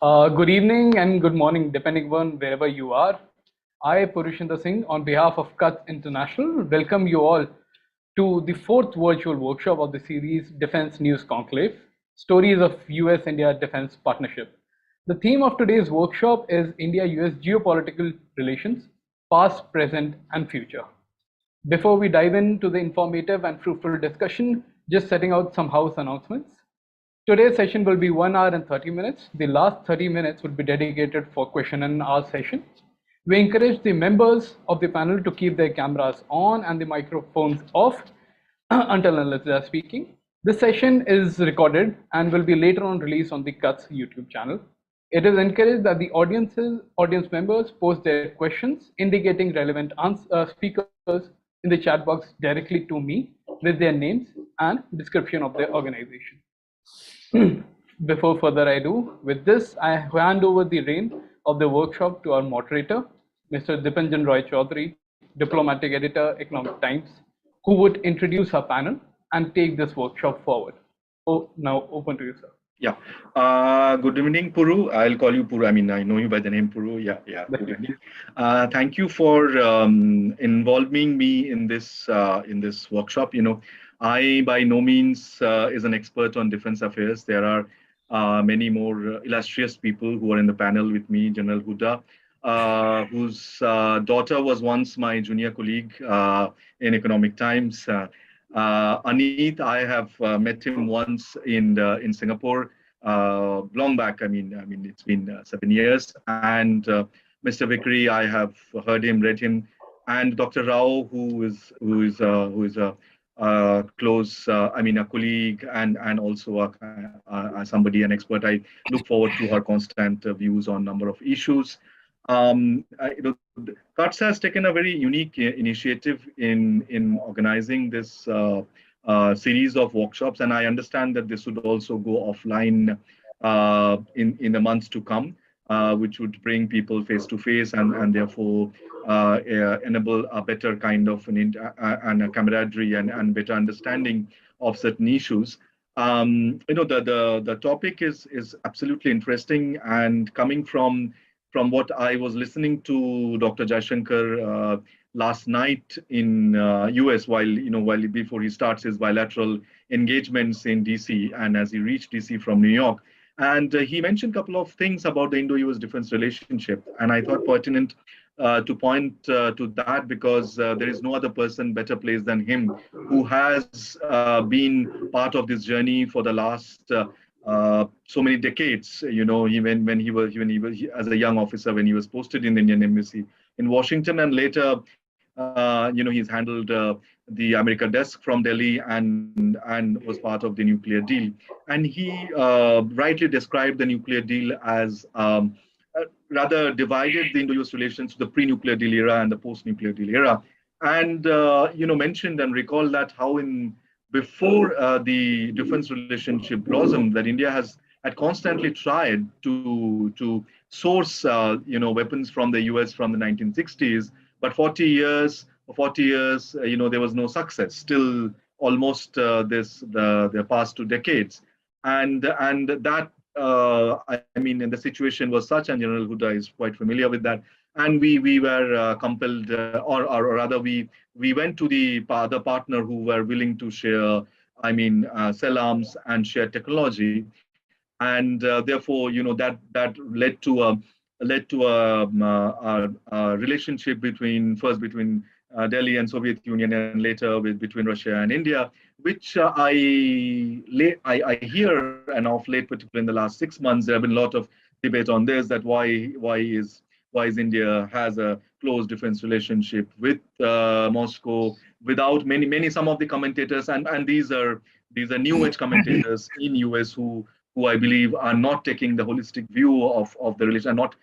Good evening and good morning, depending on wherever you are. I, Purushinder Singh, on behalf of Kutch International, welcome you all to the fourth virtual workshop of the series Defense News Conclave, Stories of U.S. India Defense Partnership. The theme of today's workshop is India-U.S. Geopolitical Relations, Past, Present, and Future. Before we dive into the informative and fruitful discussion, just setting out some house announcements. Today's session will be 1 hour and 30 minutes. The last 30 minutes would be dedicated for question and answer session. We encourage the members of the panel to keep their cameras on and the microphones off until unless they are speaking. This session is recorded and will be later on released on the Kutch YouTube channel. It is encouraged that the audience members post their questions indicating relevant speakers in the chat box directly to me with their names and description of their organization. Before further ado, with this, I hand over the rein of the workshop to our moderator, Mr. Dipanjan Chaudhury, Diplomatic Editor, Economic Times, who would introduce our panel and take this workshop forward. Now open to you, sir. Yeah. Good evening, Puru. I'll call you Puru. I mean, I know you by the name Puru. Yeah. Good evening. Thank you for involving me in this workshop. You know, I by no means is an expert on defense affairs. There are many more illustrious people who are in the panel with me. General Hooda, whose daughter was once my junior colleague in Economic Times. Anit, I have met him once in Singapore long back. I mean, it's been 7 years. And Mr. Vickery, I have heard him, read him, and Dr. Rao, who is a close, a colleague and also somebody, an expert. I look forward to her constant views on number of issues. Kutch has taken a very unique initiative in organizing this series of workshops, and I understand that this would also go offline in the months to come, which would bring people face to face and therefore enable a better kind of and a camaraderie and better understanding of certain issues. The topic is absolutely interesting, and coming from what I was listening to Dr. Jaishankar last night in U.S. while before he starts his bilateral engagements in D.C. and as he reached D.C. from New York, and he mentioned a couple of things about the Indo-U.S. defense relationship, and I thought pertinent to point to that because there is no other person better placed than him who has been part of this journey for the last so many decades. You know, even when he was as a young officer, when he was posted in the Indian Embassy in Washington, and later, he's handled the America desk from Delhi and was part of the nuclear deal. And he rightly described the nuclear deal as rather divided the Indo-US relations to the pre-nuclear deal era and the post-nuclear deal era, and mentioned and recalled that how before the defense relationship blossomed, that India had constantly tried to source weapons from the US from the 1960s, but 40 years, there was no success. Still, almost the past 2 decades, and that the situation was such, and General Hooda is quite familiar with that. And we were compelled, or rather, we went to the other partner who were willing to share, sell arms and share technology, and therefore, that led to a relationship between Delhi and Soviet Union, and later between Russia and India, which I hear, and of late, particularly in the last 6 months, there have been a lot of debate on this, that why is India has a close defense relationship with Moscow without some of the commentators, and these are new age commentators in US who I believe are not taking the holistic view of the relation, not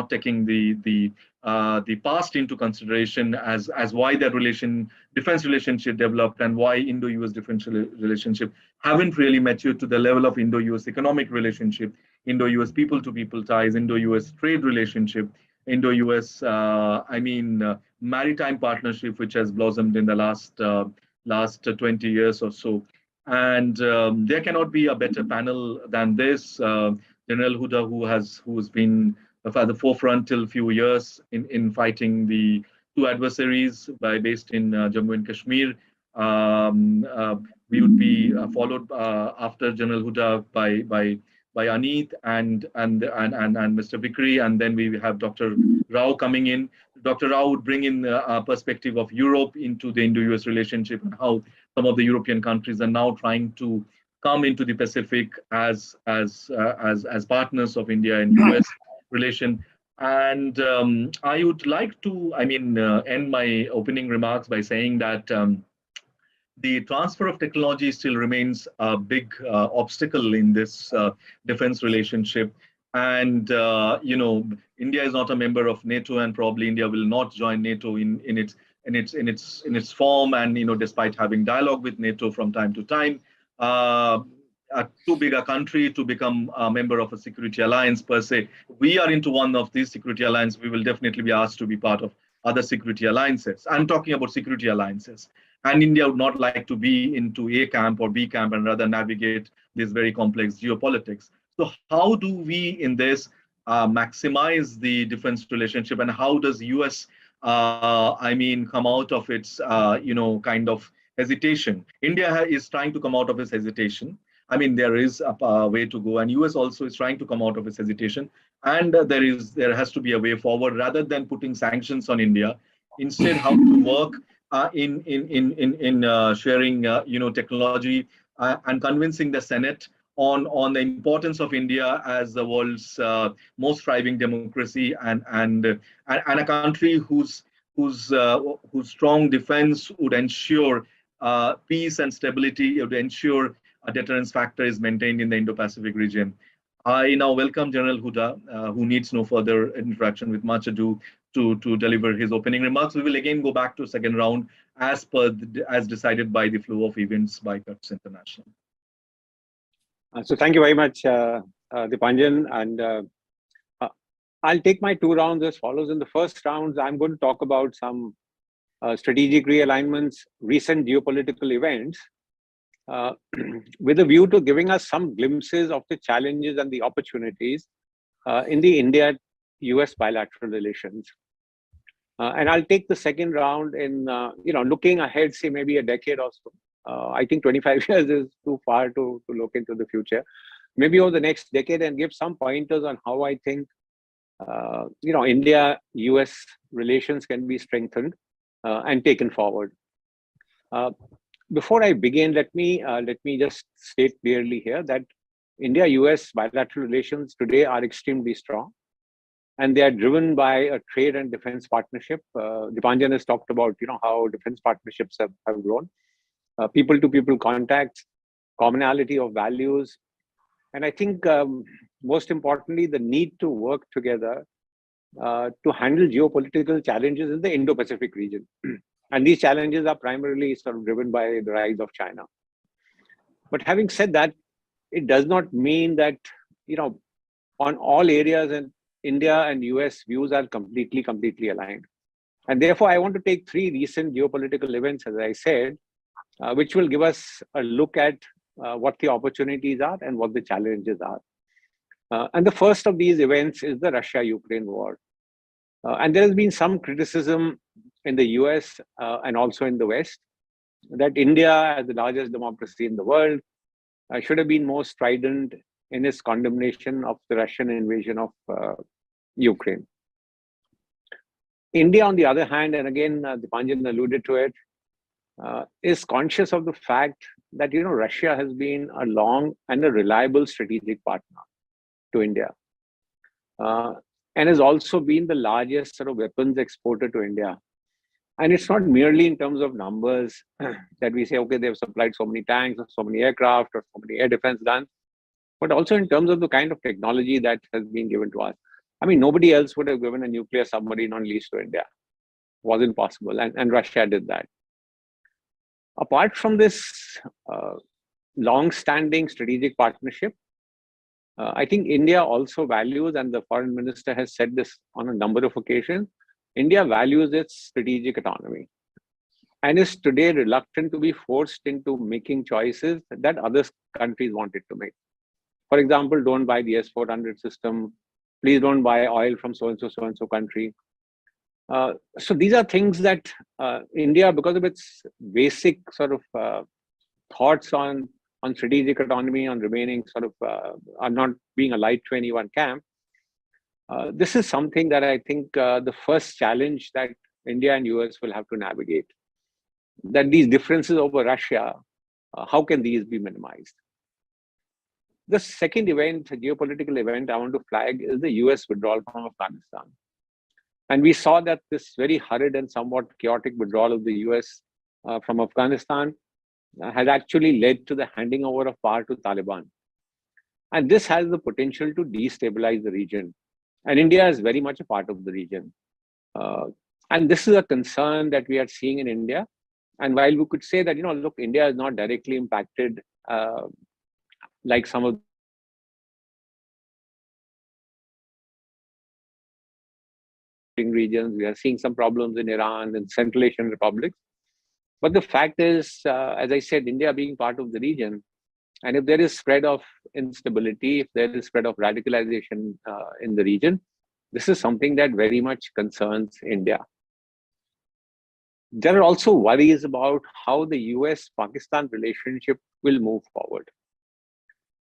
taking the past into consideration as why that defense relationship developed, and why Indo-US defense relationship haven't really matured to the level of Indo-US economic relationship, Indo-US people-to-people ties, Indo-US trade relationship, Indo-US maritime partnership, which has blossomed in the last 20 years or so. And there cannot be a better panel than this. General Hooda, who's been at the forefront till few years in fighting the two adversaries based in Jammu and Kashmir. We would be followed after General Hooda by Anit and Mr. Vickery, and then we have Dr. Rao coming in. Dr. Rao would bring in a perspective of Europe into the Indo-US relationship and how some of the European countries are now trying to come into the Pacific as partners of India and U.S. relation. And I would like to, end my opening remarks by saying that the transfer of technology still remains a big obstacle in this defense relationship. And India is not a member of NATO, and probably India will not join NATO in its form. And despite having dialogue with NATO from time to time, too big a country to become a member of a security alliance per se. We are into one of these security alliances. We will definitely be asked to be part of other security alliances. I'm talking about security alliances. And India would not like to be into A camp or B camp and rather navigate this very complex geopolitics. So how do we in this maximize the defense relationship, and how does US, come out of its, kind of hesitation? India is trying to come out of its hesitation. There is a way to go, and US also is trying to come out of its hesitation. And there has to be a way forward rather than putting sanctions on India. Instead, how to work in sharing, technology and convincing the Senate on the importance of India as the world's most thriving democracy and a country whose strong defense would ensure peace and stability, would ensure a deterrence factor is maintained in the Indo-Pacific region. I now welcome General Hooda, who needs no further introduction with much ado to deliver his opening remarks. We will again go back to second round as decided by the flow of events by CUTS International. So thank you very much, Dipanjan. And I'll take my 2 rounds as follows. In the first round, I'm going to talk about some strategic realignments, recent geopolitical events, with a view to giving us some glimpses of the challenges and the opportunities in the India-US bilateral relations. And I'll take the second round in, looking ahead, say maybe a decade or so. I think 25 years is too far to look into the future. Maybe over the next decade, and give some pointers on how I think, India-US relations can be strengthened and taken forward. Before I begin, let me just state clearly here that India-US bilateral relations today are extremely strong, and they are driven by a trade and defense partnership. Dipanjan has talked about how defense partnerships have grown, people-to-people contacts, commonality of values, and I think most importantly the need to work together to handle geopolitical challenges in the Indo-Pacific region. And these challenges are primarily sort of driven by the rise of China. But having said that, it does not mean that, on all areas and India and US views are completely aligned. And therefore, I want to take 3 recent geopolitical events, as I said, which will give us a look at what the opportunities are and what the challenges are. And the first of these events is the Russia-Ukraine war. And there has been some criticism in the US and also in the West that India, as the largest democracy in the world, should have been more strident in its condemnation of the Russian invasion of Ukraine. India, on the other hand, and again, Dipanjan alluded to it, is conscious of the fact that Russia has been a long and a reliable strategic partner to India, and has also been the largest sort of weapons exporter to India. And it's not merely in terms of numbers that we say, okay, they've supplied so many tanks or so many aircraft or so many air defense guns, but also in terms of the kind of technology that has been given to us. Nobody else would have given a nuclear submarine on lease to India. Wasn't possible, and Russia did that. Apart from this long-standing strategic partnership, I think India also values, and the foreign minister has said this on a number of occasions, India values its strategic autonomy and is today reluctant to be forced into making choices that other countries want it to make. For example, don't buy the S-400 system. Please don't buy oil from so-and-so country. So these are things that India, because of its basic sort of thoughts on strategic autonomy, on remaining sort of, on not being a light to any one camp, this is something that I think the first challenge that India and US will have to navigate. That these differences over Russia, how can these be minimized? The second event, a geopolitical event I want to flag, is the US withdrawal from Afghanistan. And we saw that this very hurried and somewhat chaotic withdrawal of the US from Afghanistan has actually led to the handing over of power to Taliban. And this has the potential to destabilize the region. And India is very much a part of the region. And this is a concern that we are seeing in India. And while we could say that, look, India is not directly impacted like some of regions, we are seeing some problems in Iran and Central Asian republics. But the fact is, as I said, India being part of the region, and if there is spread of instability, if there is spread of radicalization in the region, this is something that very much concerns India. There are also worries about how the US-Pakistan relationship will move forward,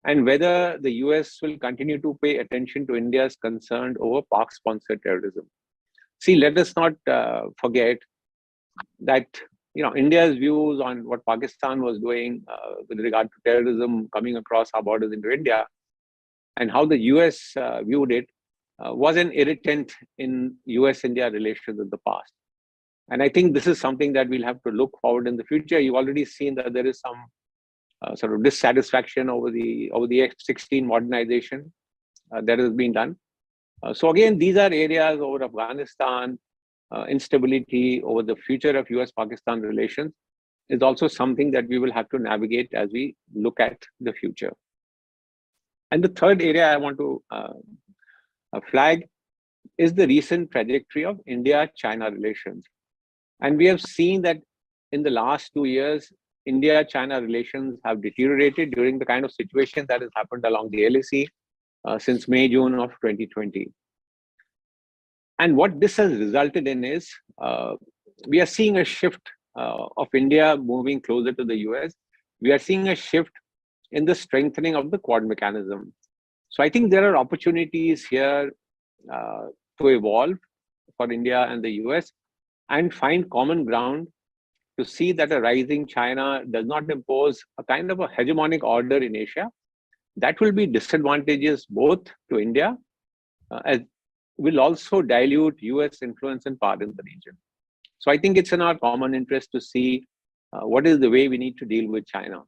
and whether the US will continue to pay attention to India's concern over Pak-sponsored terrorism. See, let us not forget that India's views on what Pakistan was doing with regard to terrorism coming across our borders into India, and how the US viewed it, was an irritant in US-India relations in the past. And I think this is something that we'll have to look forward in the future. You've already seen that there is some sort of dissatisfaction over the F-16 modernization that has been done. So again, these are areas over Afghanistan, instability over the future of US-Pakistan relations is also something that we will have to navigate as we look at the future. And the third area I want to flag is the recent trajectory of India-China relations. And we have seen that in the last 2 years, India-China relations have deteriorated during the kind of situation that has happened along the LAC since May, June of 2020. And what this has resulted in is, we are seeing a shift of India moving closer to the US. We are seeing a shift in the strengthening of the Quad mechanism. So I think there are opportunities here to evolve for India and the US and find common ground to see that a rising China does not impose a kind of a hegemonic order in Asia that will be disadvantageous both to India as will also dilute US influence and power in the region. So I think it's in our common interest to see what is the way we need to deal with China.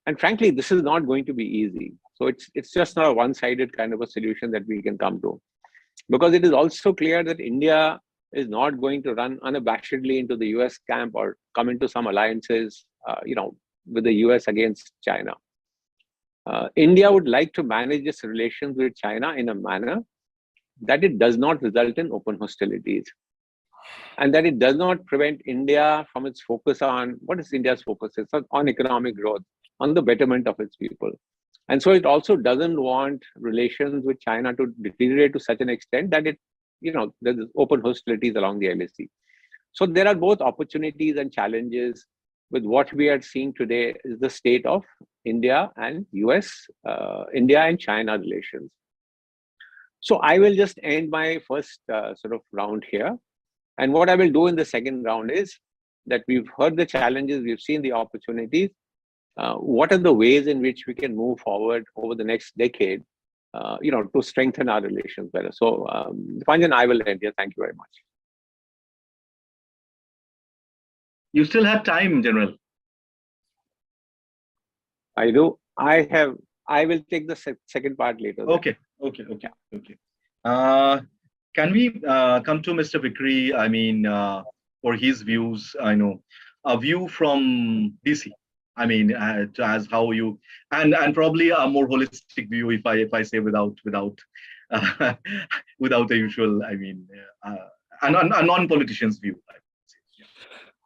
And frankly, this is not going to be easy. So it's just not a one-sided kind of a solution that we can come to. Because it is also clear that India is not going to run unabashedly into the US camp or come into some alliances, with the US against China. India would like to manage its relations with China in a manner that it does not result in open hostilities, and that it does not prevent India from its focus on, what is India's focus? It's on economic growth, on the betterment of its people. And so it also doesn't want relations with China to deteriorate to such an extent that there's open hostilities along the LAC. So there are both opportunities and challenges with what we are seeing today is the state of India and India and China relations. So I will just end my first sort of round here. And what I will do in the second round is that we've heard the challenges, we've seen the opportunities. What are the ways in which we can move forward over the next decade, to strengthen our relations better? So, Dipanjan, I will end here. Thank you very much. You still have time, General. I do. I will take the second part later. Okay. Can we come to Mr. Vickery? I mean, for his views, I know a view from DC. I mean, as how you and probably a more holistic view, if I say without without the usual. I mean, a non-politician's view. I would say. Yeah.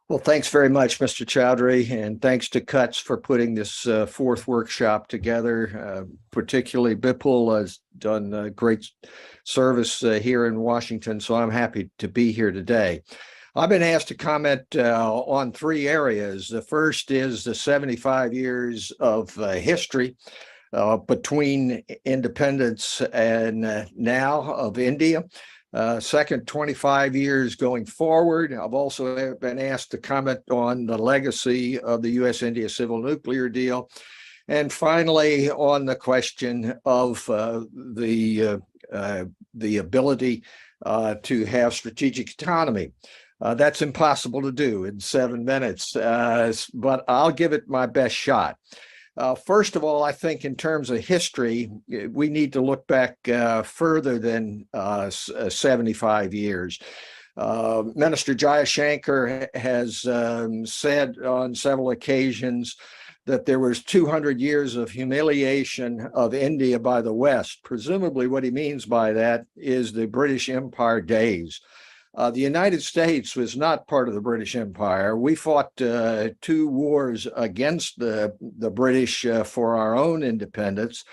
Well, thanks very much, Mr. Chaudhury, and thanks to CUTS for putting this fourth workshop together. Particularly, Bipul has done great service here in Washington, so I'm happy to be here today. I've been asked to comment on three areas. The first is the 75 years of history between independence and now of India. Second, 25 years going forward. I've also been asked to comment on the legacy of the U.S. India civil nuclear deal. And finally, on the question of the ability to have strategic autonomy. That's impossible to do in 7 minutes, but I'll give it my best shot. First of all, I think in terms of history, we need to look back further than 75 years. Minister Jayashankar has said on several occasions that there was 200 years of humiliation of India by the West. Presumably what he means by that is the British Empire days. The United States was not part of the British Empire. We fought 2 wars against the British for our own independence,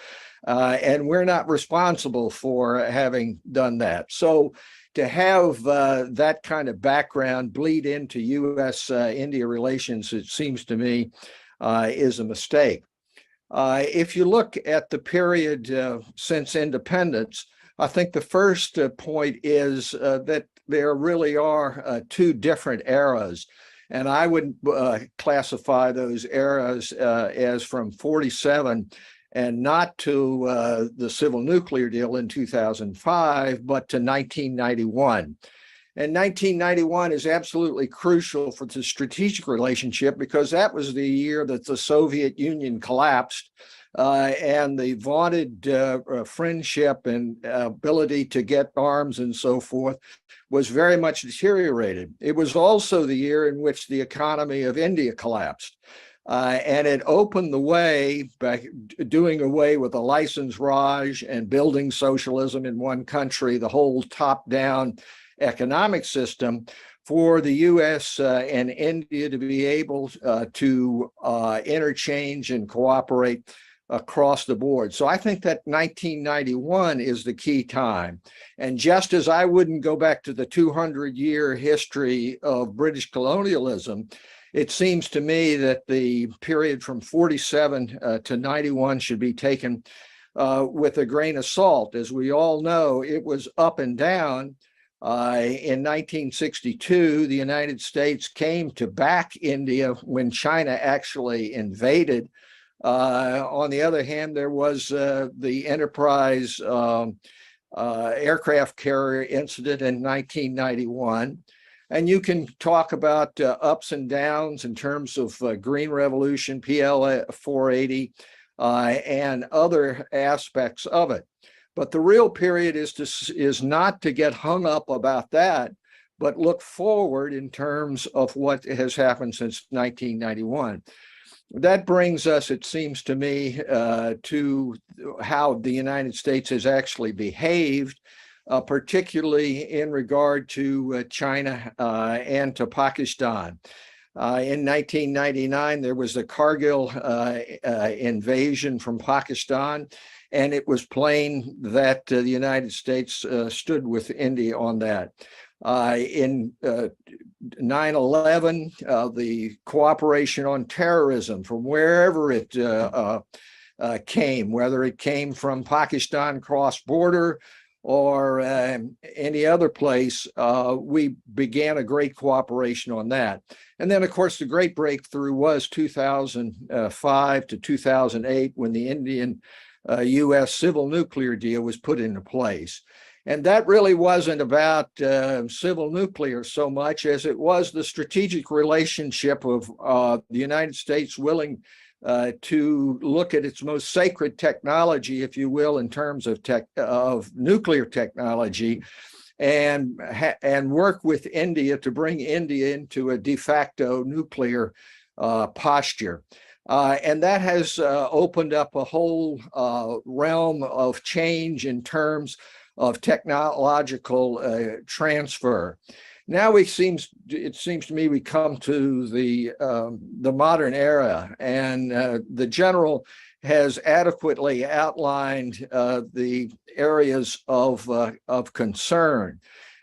and we're not responsible for having done that. So to have that kind of background bleed into U.S.-India relations, it seems to me, is a mistake. If you look at the period since independence, I think the first point is that there really are 2 different eras, and I would classify those eras as from 47 and not to the civil nuclear deal in 2005, but to 1991. And 1991 is absolutely crucial for the strategic relationship because that was the year that the Soviet Union collapsed. And the vaunted friendship and ability to get arms and so forth was very much deteriorated. It was also the year in which the economy of India collapsed. And it opened the way by doing away with the license Raj and building socialism in one country, the whole top-down economic system, for the U.S. And India to be able to interchange and cooperate across the board. So I think that 1991 is the key time. And just as I wouldn't go back to the 200-year history of British colonialism, it seems to me that the period from 47 to 91 should be taken with a grain of salt. As we all know, it was up and down. In 1962, the United States came to back India when China actually invaded. On the other hand, there was the Enterprise aircraft carrier incident in 1991. And you can talk about ups and downs in terms of Green Revolution, PL 480, and other aspects of it. But the real period is not to get hung up about that, but look forward in terms of what has happened since 1991. That brings us, it seems to me, to how the United States has actually behaved, particularly in regard to China and to Pakistan. In 1999, there was the Kargil invasion from Pakistan, and it was plain that the United States stood with India on that. In 9/11, the cooperation on terrorism from wherever it came, whether it came from Pakistan cross-border or any other place, we began a great cooperation on that. And then, of course, the great breakthrough was 2005 to 2008 when the Indian-U.S. civil nuclear deal was put into place. And that really wasn't about civil nuclear so much as it was the strategic relationship of the United States willing to look at its most sacred technology, if you will, in terms of nuclear technology, and work with India to bring India into a de facto nuclear posture. And that has opened up a whole realm of change in terms of technological transfer. Now it seems to me we come to the modern era, and the general has adequately outlined the areas of concern.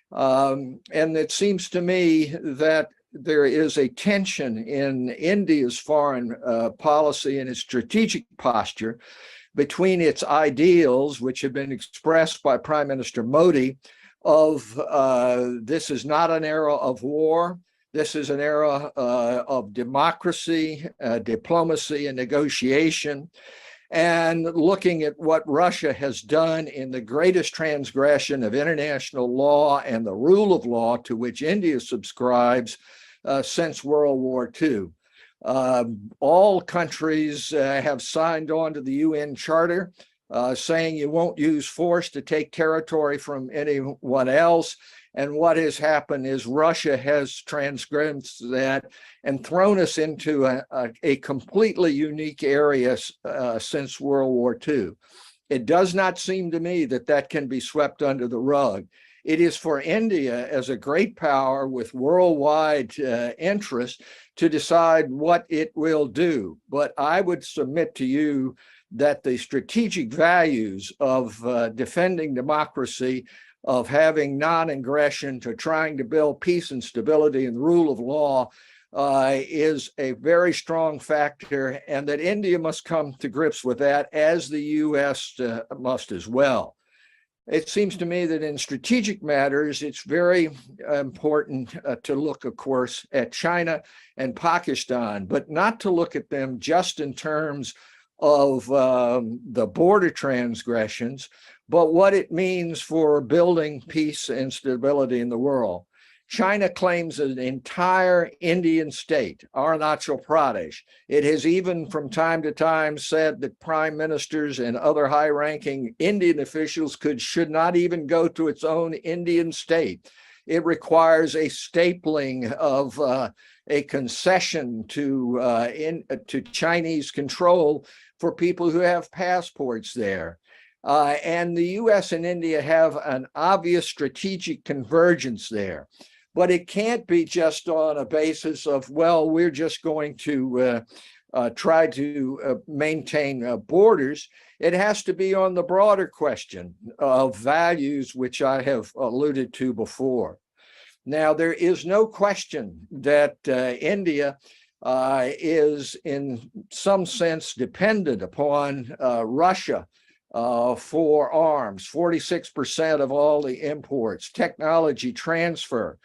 And it seems to me that there is a tension in India's foreign policy and its strategic posture between its ideals, which have been expressed by Prime Minister Modi, of this is not an era of war. This is an era of democracy, diplomacy, and negotiation. And looking at what Russia has done in the greatest transgression of international law and the rule of law to which India subscribes since World War II. All countries have signed on to the UN Charter, saying you won't use force to take territory from anyone else. And what has happened is Russia has transgressed that and thrown us into a completely unique area since World War II. It does not seem to me that that can be swept under the rug. It is for India as a great power with worldwide interest to decide what it will do. But I would submit to you that the strategic values of defending democracy, of having non-aggression, to trying to build peace and stability and the rule of law is a very strong factor, and that India must come to grips with that, as the U.S. Must as well. It seems to me that in strategic matters, it's very important to look, of course, at China and Pakistan, but not to look at them just in terms of the border transgressions, but what it means for building peace and stability in the world. China claims an entire Indian state, Arunachal Pradesh. It has even from time to time said that prime ministers and other high-ranking Indian officials should not even go to its own Indian state. It requires a stapling of a concession to Chinese control for people who have passports there. And the U.S. and India have an obvious strategic convergence there. But it can't be just on a basis of, well, we're just going to try to maintain borders. It has to be on the broader question of values, which I have alluded to before. Now, there is no question that India is in some sense dependent upon Russia for arms, 46% of all the imports, technology transfer.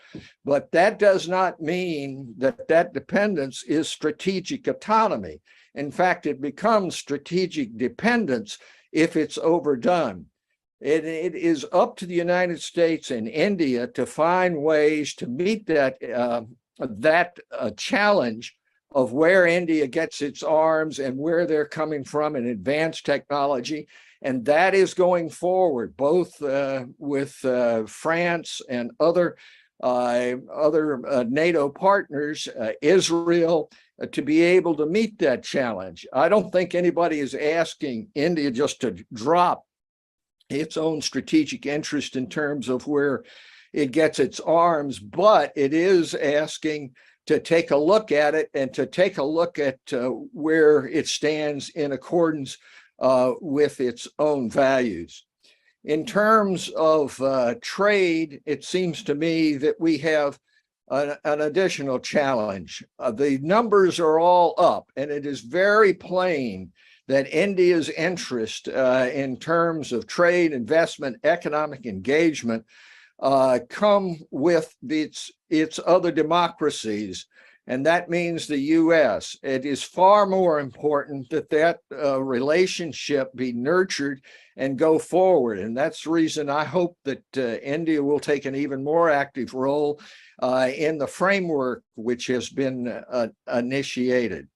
But that does not mean that that dependence is strategic autonomy. In fact, it becomes strategic dependence if it's overdone. It is up to the United States and India to find ways to meet that challenge of where India gets its arms and where they're coming from in advanced technology. And that is going forward, both with France and other NATO partners, Israel, to be able to meet that challenge. I don't think anybody is asking India just to drop its own strategic interest in terms of where it gets its arms, but it is asking to take a look at it and to take a look at where it stands in accordance with its own values. In terms of trade, it seems to me that we have an additional challenge. The numbers are all up, and it is very plain that India's interest in terms of trade, investment, economic engagement come with its other democracies. And that means the U.S. It is far more important that relationship be nurtured and go forward. And that's the reason I hope that India will take an even more active role in the framework which has been initiated.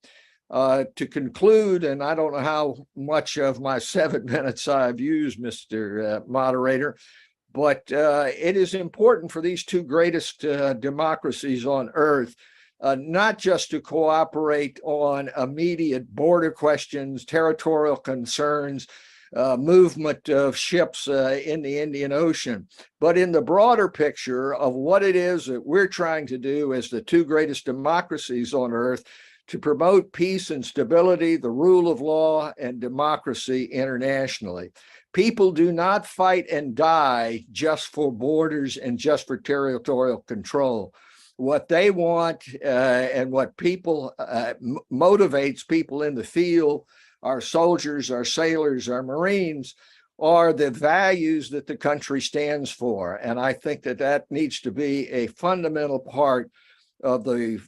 To conclude, and I don't know how much of my 7 minutes I've used, Mr. Moderator, but it is important for these two greatest democracies on earth not just to cooperate on immediate border questions, territorial concerns, movement of ships in the Indian Ocean. But in the broader picture of what it is that we're trying to do as the two greatest democracies on earth, to promote peace and stability, the rule of law, and democracy internationally. People do not fight and die just for borders and just for territorial control. What they want and what people motivates people in the field, our soldiers, our sailors, our Marines, are the values that the country stands for. And I think that that needs to be a fundamental part of the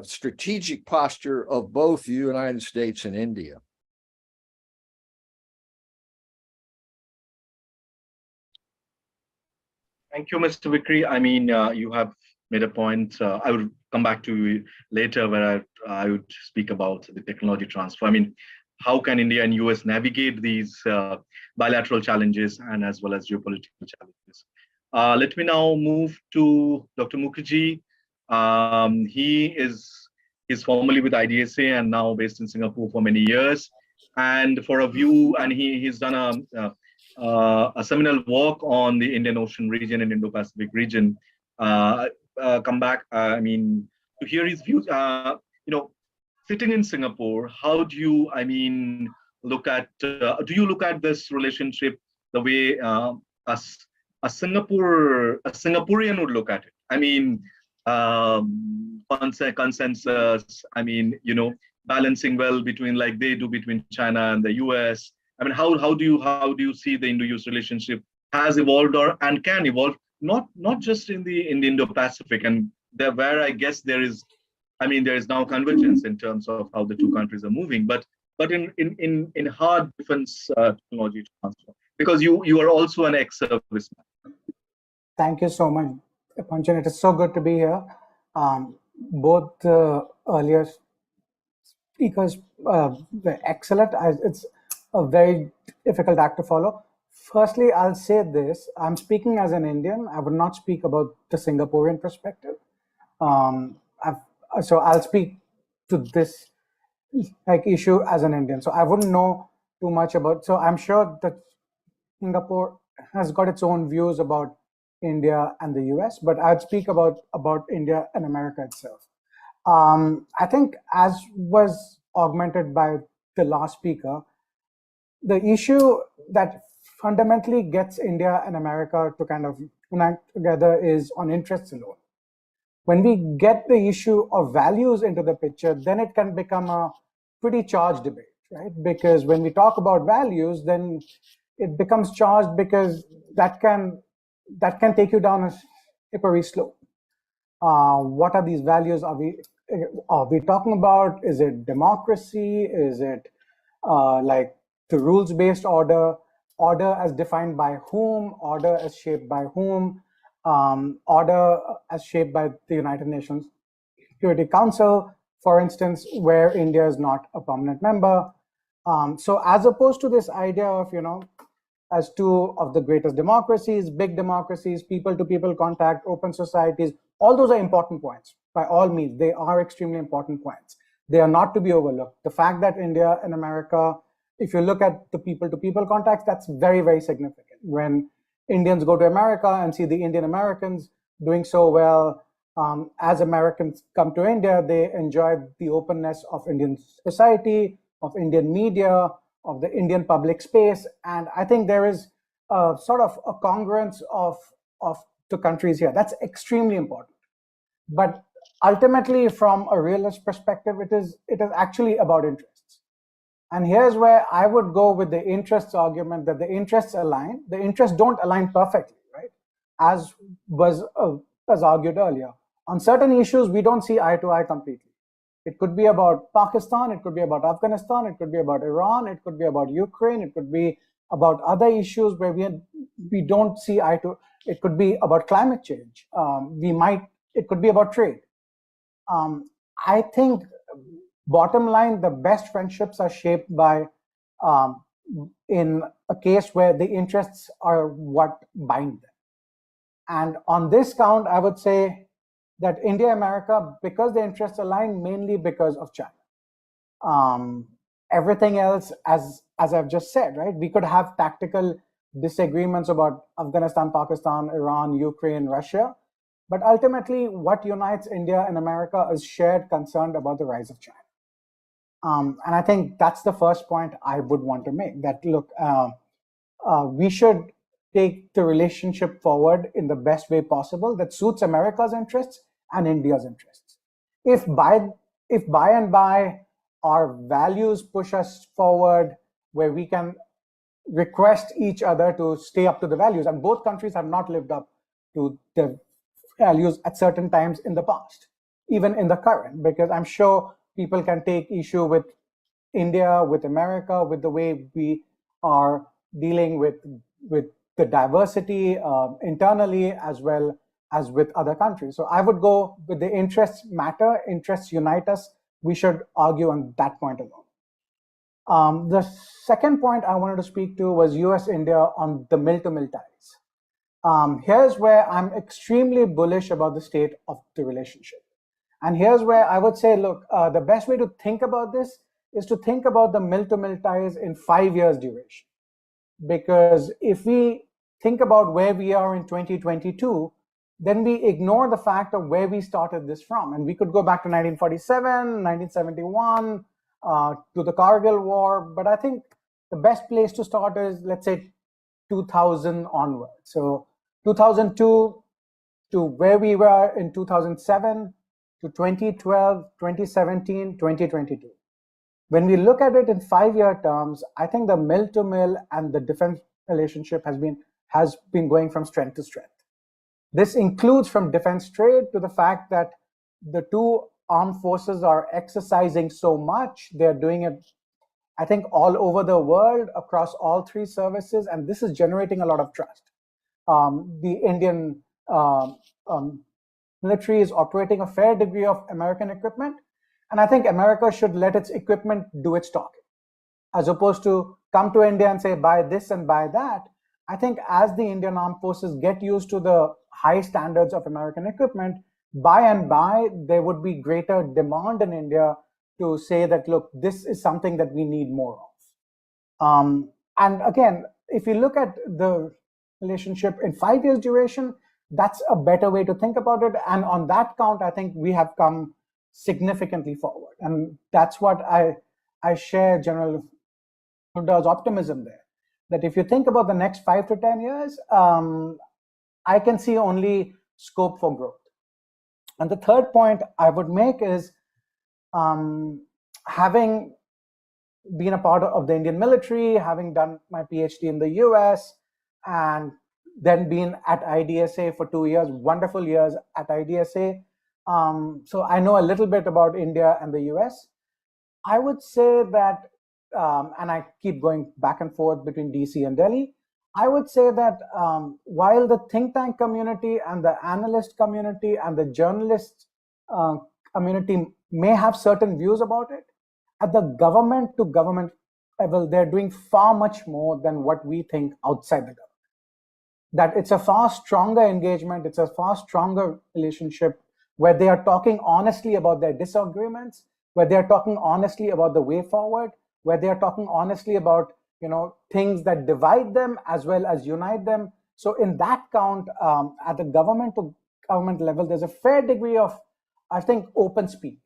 strategic posture of both the United States and India. Thank you, Mr. Vickery. I mean, you have made a point. I would come back to you later where I would speak about the technology transfer. I mean, how can India and US navigate these bilateral challenges and as well as geopolitical challenges? Let me now move to Dr. Mukherjee. He is formerly with IDSA and now based in Singapore for many years. And for a view, and he's done a seminal work on the Indian Ocean region and Indo-Pacific region. Come back, I mean, to hear his views. Sitting in Singapore, how do you, I mean, look at? Do you look at this relationship the way a Singaporean would look at it? I mean, consensus. I mean, balancing well between like they do between China and the U.S. I mean, how do you see the Indo-US relationship has evolved and can evolve? Not just in the Indo-Pacific, and there where I guess there is now convergence in terms of how the two countries are moving, but in hard defense technology transfer, because you are also an ex-serviceman. Thank you so much, Dipanjan. It is so good to be here. Both earlier speakers were excellent. It's a very difficult act to follow. Firstly, I'll say this. I'm speaking as an Indian. I would not speak about the Singaporean perspective. So I'll speak to this issue as an Indian. So I wouldn't know too much about. So I'm sure that Singapore has got its own views about India and the US, but I'd speak about India and America itself. I think, as was augmented by the last speaker, the issue that fundamentally gets India and America to kind of unite together is on interests alone. When we get the issue of values into the picture, then it can become a pretty charged debate, right? Because when we talk about values, then it becomes charged because that can take you down a slippery slope. What are these values? Are we talking about? Is it democracy? Is it like the rules-based order as defined by whom, order as shaped by whom, order as shaped by the United Nations Security Council, for instance, where India is not a permanent member. So as opposed to this idea of, as two of the greatest democracies, big democracies, people-to-people contact, open societies, all those are important points. By all means, they are extremely important points. They are not to be overlooked. The fact that India and America, if you look at the people-to-people contacts, that's very, very significant. When Indians go to America and see the Indian Americans doing so well, as Americans come to India, they enjoy the openness of Indian society, of Indian media, of the Indian public space. And I think there is a sort of a congruence of the countries here. That's extremely important. But ultimately, from a realist perspective, it is actually about interests. And here's where I would go with the interests argument, that the interests align. The interests don't align perfectly, right? As was argued earlier. On certain issues, we don't see eye to eye completely. It could be about Pakistan, it could be about Afghanistan, it could be about Iran, it could be about Ukraine, it could be about other issues where we don't see eye to. It could be about climate change. It could be about trade. I think, bottom line, the best friendships are shaped by, in a case where the interests are what bind them. And on this count, I would say that India, America, because the interests align, mainly because of China. everything else, as I've just said, right? We could have tactical disagreements about Afghanistan, Pakistan, Iran, Ukraine, Russia, but ultimately what unites India and America is shared concern about the rise of China. And I think that's the first point I would want to make, that look, we should take the relationship forward in the best way possible that suits America's interests and India's interests. If by and by our values push us forward, where we can request each other to stay up to the values, and both countries have not lived up to the values at certain times in the past, even in the current, because I'm sure people can take issue with India, with America, with the way we are dealing with the diversity internally as well as with other countries. So I would go with the interests matter, interests unite us. We should argue on that point alone. The second point I wanted to speak to was U.S. India on the mill-to-mill ties. Here's where I'm extremely bullish about the state of the relationship. And here's where I would say, look, the best way to think about this is to think about the mill-to-mill ties in 5 years duration. Because if we think about where we are in 2022, then we ignore the fact of where we started this from. And we could go back to 1947, 1971, to the Kargil War. But I think the best place to start is, let's say, 2000 onward. So 2002 to where we were in 2007 to 2012, 2017, 2022. When we look at it in 5-year terms, I think the mill-to-mill and the defense relationship has been going from strength to strength. This includes from defense trade to the fact that the two armed forces are exercising so much. They're doing it, I think, all over the world across all three services, and this is generating a lot of trust. The Indian military is operating a fair degree of American equipment, and I think America should let its equipment do its talking, as opposed to come to India and say, buy this and buy that. I think as the Indian armed forces get used to the high standards of American equipment, by and by, there would be greater demand in India to say that, look, this is something that we need more of. And again, if you look at the relationship in 5 years duration, that's a better way to think about it. And on that count, I think we have come significantly forward. And that's what I share General Hooda's optimism there, that if you think about the next 5 to 10 years, I can see only scope for growth. And the third point I would make is, having been a part of the Indian military, having done my PhD in the U.S, and then been at IDSA for 2 years, wonderful years at IDSA. So I know a little bit about India and the U.S. I would say that, and I keep going back and forth between DC and Delhi, I would say that while the think tank community and the analyst community and the journalist community may have certain views about it, at the government to government level, they're doing far much more than what we think outside the government. That it's a far stronger engagement, it's a far stronger relationship where they are talking honestly about their disagreements, where they are talking honestly about the way forward, where they are talking honestly about, things that divide them as well as unite them. So in that count, at the government to government level, there's a fair degree of, I think, open speak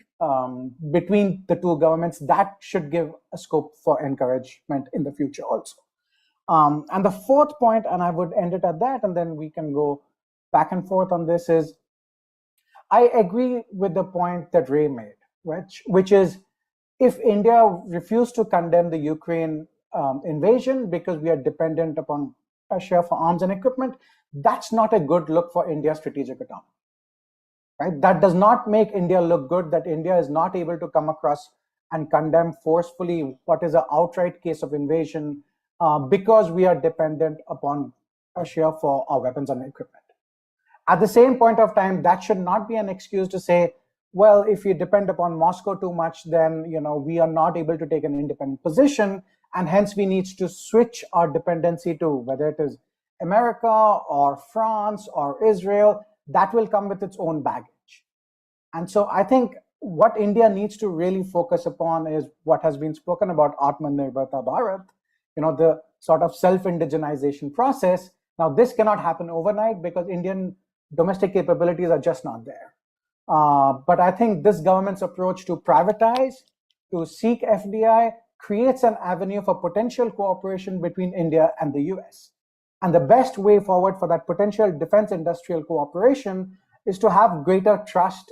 between the two governments that should give a scope for encouragement in the future also. And the fourth point, and I would end it at that, and then we can go back and forth on this, is I agree with the point that Ray made, which is, if India refused to condemn the Ukraine invasion because we are dependent upon Russia for arms and equipment, that's not a good look for India's strategic autonomy. Right? That does not make India look good, that India is not able to come across and condemn forcefully what is an outright case of invasion because we are dependent upon Russia for our weapons and equipment. At the same point of time, that should not be an excuse to say, well, if you depend upon Moscow too much, then we are not able to take an independent position, and hence we need to switch our dependency to whether it is America or France or Israel. That will come with its own baggage. And so I think what India needs to really focus upon is what has been spoken about, Atmanirbharta Bharat, the sort of self-indigenization process. Now, this cannot happen overnight because Indian domestic capabilities are just not there. But I think this government's approach to privatize, to seek FDI, creates an avenue for potential cooperation between India and the US. And the best way forward for that potential defense industrial cooperation is to have greater trust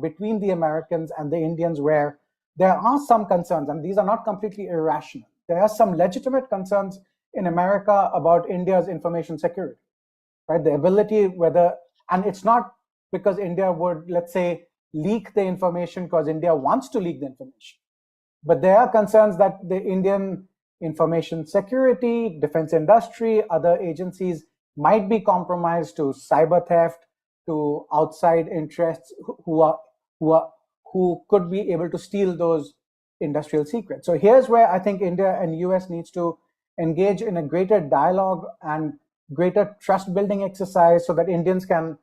between the Americans and the Indians, where there are some concerns, and these are not completely irrational. There are some legitimate concerns in America about India's information security, right? The ability, and it's not because India would, let's say, leak the information because India wants to leak the information. But there are concerns that the Indian information security, defense industry, other agencies might be compromised to cyber theft, to outside interests who could be able to steal those industrial secrets. So here's where I think India and US needs to engage in a greater dialogue and greater trust building exercise so that Indians can,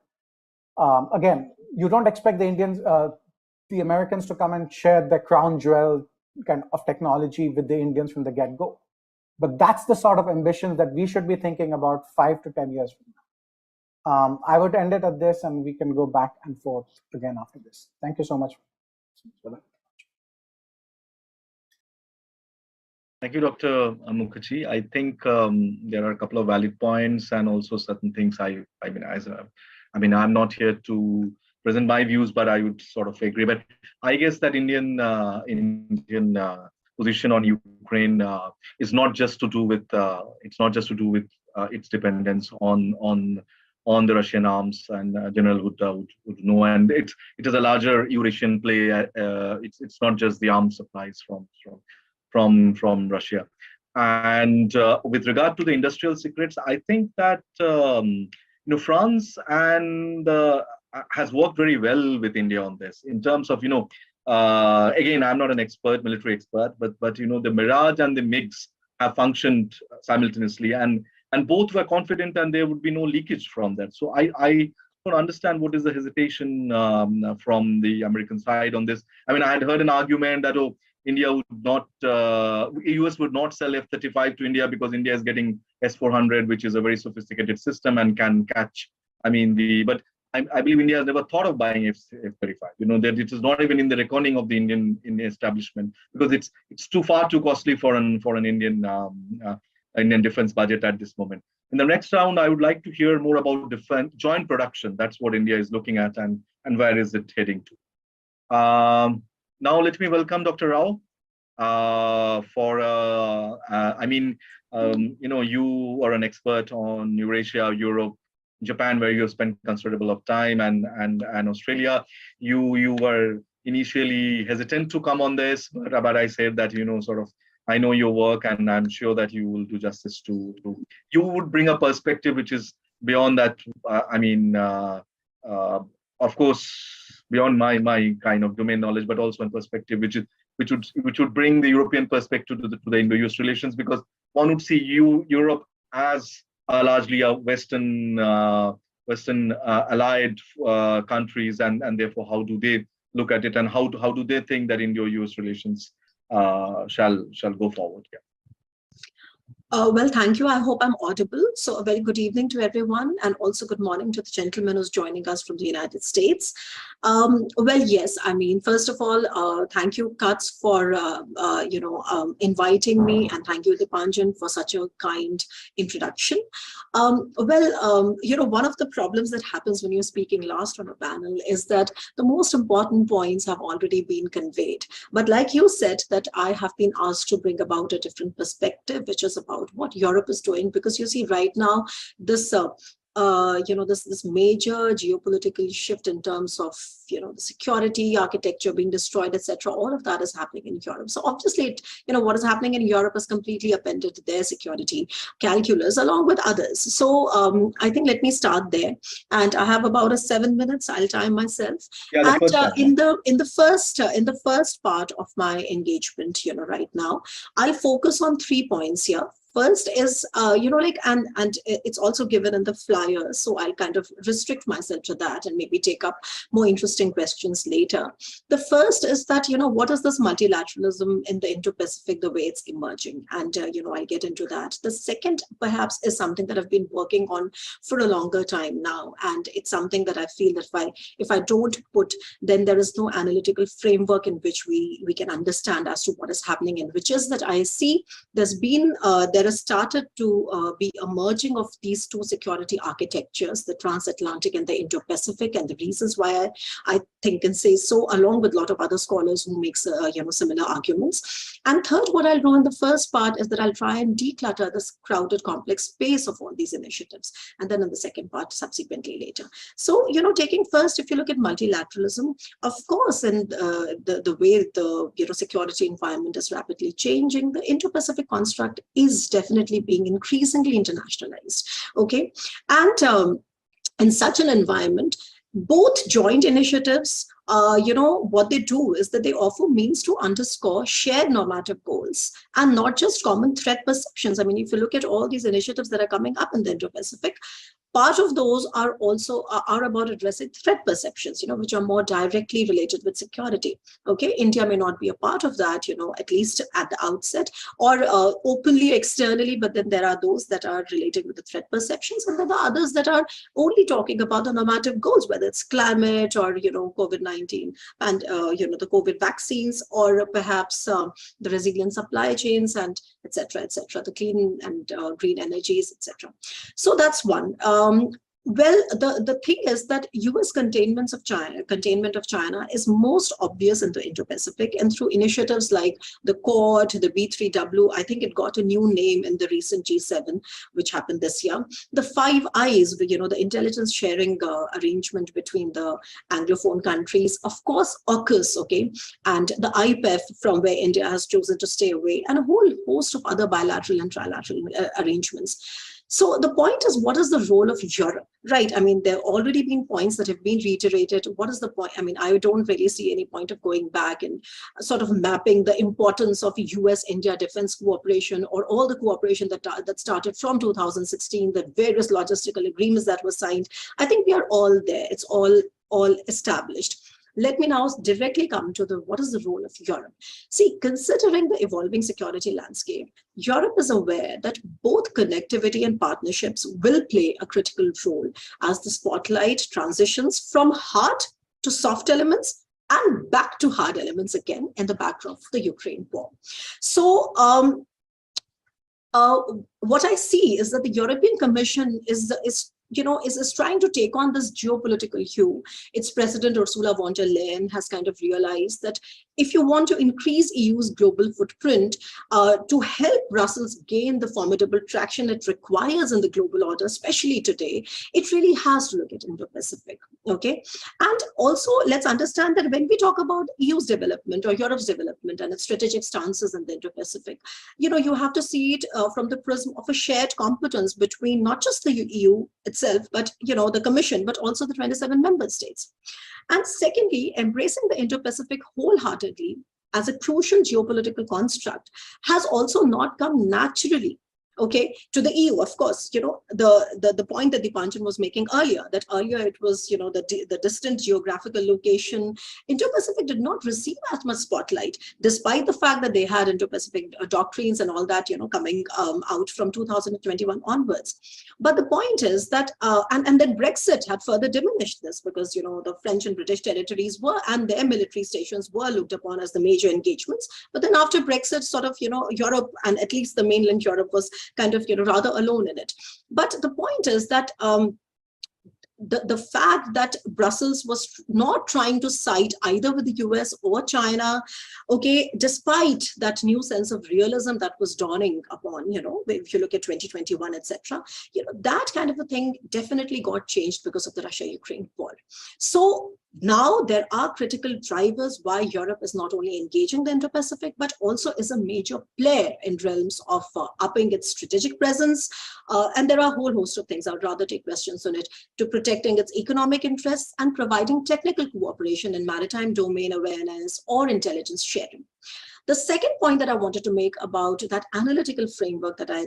again, you don't expect the Americans to come and share the crown jewel kind of technology with the Indians from the get-go. But that's the sort of ambition that we should be thinking about 5 to 10 years from now. I would end it at this, and we can go back and forth again after this. Thank you so much for that. Thank you, Dr. Mukherjee. I think there are a couple of valid points and also certain things I'm not here to present my views, but I would sort of agree. But I guess that Indian position on Ukraine is not just to do with its dependence on the Russian arms, and General Hooda would know. And it is a larger Eurasian play. It's not just the arms supplies from Russia. And with regard to the industrial secrets, I think that France and has worked very well with India on this in terms of again, I'm not an expert, military expert, but the Mirage and the MiGs have functioned simultaneously, and both were confident, and there would be no leakage from that. So I don't understand what is the hesitation from the American side on this. I mean, I had heard an argument that India would not, US would not sell F-35 to India because India is getting S-400, which is a very sophisticated system and can catch. But I believe India has never thought of buying F-35. That it is not even in the reckoning of the Indian establishment because it's far too costly for an Indian defense budget at this moment. In the next round, I would like to hear more about joint production. That's what India is looking at, and where is it heading to. Now let me welcome Dr. Rao. You are an expert on Eurasia, Europe, Japan, where you have spent considerable of time, and Australia. You were initially hesitant to come on this, but I said that I know your work, and I'm sure that you will do justice to. You would bring a perspective which is beyond that. Of course, beyond my kind of domain knowledge, but also a perspective which would bring the European perspective to the Indo-US relations, because one would see Europe as largely a Western allied countries, and therefore how do they look at it, and how do they think that Indo-US relations shall go forward? Yeah. Well, thank you. I hope I'm audible. So a very good evening to everyone, and also good morning to the gentleman who's joining us from the United States. Well, yes, first of all, thank you, Cuts, for inviting me, and thank you, Dipanjan, for such a kind introduction. One of the problems that happens when you're speaking last on a panel is that the most important points have already been conveyed. But like you said, that I have been asked to bring about a different perspective, which is about what Europe is doing, because you see right now this this major geopolitical shift in terms of the security architecture being destroyed, etc. All of that is happening in Europe. So obviously, what is happening in Europe is completely appended to their security calculus along with others. So I think let me start there, and I have about 7 minutes. I'll time myself. Yeah, and in the first part of my engagement, right now, I'll focus on 3 points here. First is, and it's also given in the flyer, so I'll kind of restrict myself to that and maybe take up more interesting questions later. The first is that, what is this multilateralism in the Indo-Pacific, the way it's emerging? And, I'll get into that. The second, perhaps, is something that I've been working on for a longer time now. And it's something that I feel that if I don't put, then there is no analytical framework in which we can understand as to what is happening, and which is that I see there has started to be a merging of these two security architectures, the transatlantic and the Indo-Pacific, and the reasons why I think and say so, along with a lot of other scholars who make similar arguments. And third, what I'll do in the first part is that I'll try and declutter this crowded, complex space of all these initiatives, and then in the second part, subsequently later. So, taking first, if you look at multilateralism, of course, and the way the security environment is rapidly changing, the Indo-Pacific construct is definitely being increasingly internationalized. Okay, and in such an environment, both joint initiatives, what they do is that they offer means to underscore shared normative goals and not just common threat perceptions. I mean, if you look at all these initiatives that are coming up in the Indo-Pacific, part of those are also about addressing threat perceptions, which are more directly related with security. Okay, India may not be a part of that, at least at the outset, or openly externally, but then there are those that are related with the threat perceptions, and then there are others that are only talking about the normative goals, whether it's climate or COVID-19 and the COVID vaccines, or perhaps the resilient supply chains and etc., the clean and green energies, etc. So that's one. Well, the thing is that U.S. containment of China is most obvious in the Indo-Pacific, and through initiatives like the Quad, the B3W, I think it got a new name in the recent G7, which happened this year. The Five Eyes, the intelligence sharing arrangement between the Anglophone countries, of course, AUKUS, okay, and the IPEF, from where India has chosen to stay away, and a whole host of other bilateral and trilateral arrangements. So the point is, what is the role of Europe, right? I mean, there have already been points that have been reiterated. What is the point? I mean, I don't really see any point of going back and sort of mapping the importance of U.S. India defense cooperation, or all the cooperation that started from 2016, the various logistical agreements that were signed. I think we are all there. It's all established. Let me now directly come to what is the role of Europe. See, considering the evolving security landscape, Europe is aware that both connectivity and partnerships will play a critical role as the spotlight transitions from hard to soft elements and back to hard elements again in the backdrop of the Ukraine war. So, what I see is that the European Commission is trying to take on this geopolitical hue. Its president, Ursula von der Leyen, has kind of realized that if you want to increase EU's global footprint to help Brussels gain the formidable traction it requires in the global order, especially today, it really has to look at Indo-Pacific, okay? And also, let's understand that when we talk about EU's development or Europe's development and its strategic stances in the Indo-Pacific, you have to see it from the prism of a shared competence between not just the EU itself, but the Commission, but also the 27 member states. And secondly, embracing the Indo-Pacific wholeheartedly as a crucial geopolitical construct has also not come naturally, okay, to the EU. Of course, the point that Dipanjan was making earlier, that earlier it was, the distant geographical location. Indo-Pacific did not receive as much spotlight, despite the fact that they had Indo-Pacific doctrines and all that, coming out from 2021 onwards. But the point is that, and then Brexit had further diminished this, because, the French and British territories were, and their military stations were looked upon as the major engagements. But then after Brexit, sort of, Europe, and at least the mainland Europe, was kind of, rather alone in it. But the point is that the fact that Brussels was not trying to side either with the US or China, okay, despite that new sense of realism that was dawning upon, if you look at 2021, etc., that kind of a thing definitely got changed because of the Russia-Ukraine war. So now there are critical drivers why Europe is not only engaging the Indo-Pacific, but also is a major player in realms of upping its strategic presence. And there are a whole host of things. I would rather take questions on it, to protecting its economic interests and providing technical cooperation in maritime domain awareness or intelligence sharing. The second point that I wanted to make about that analytical framework that I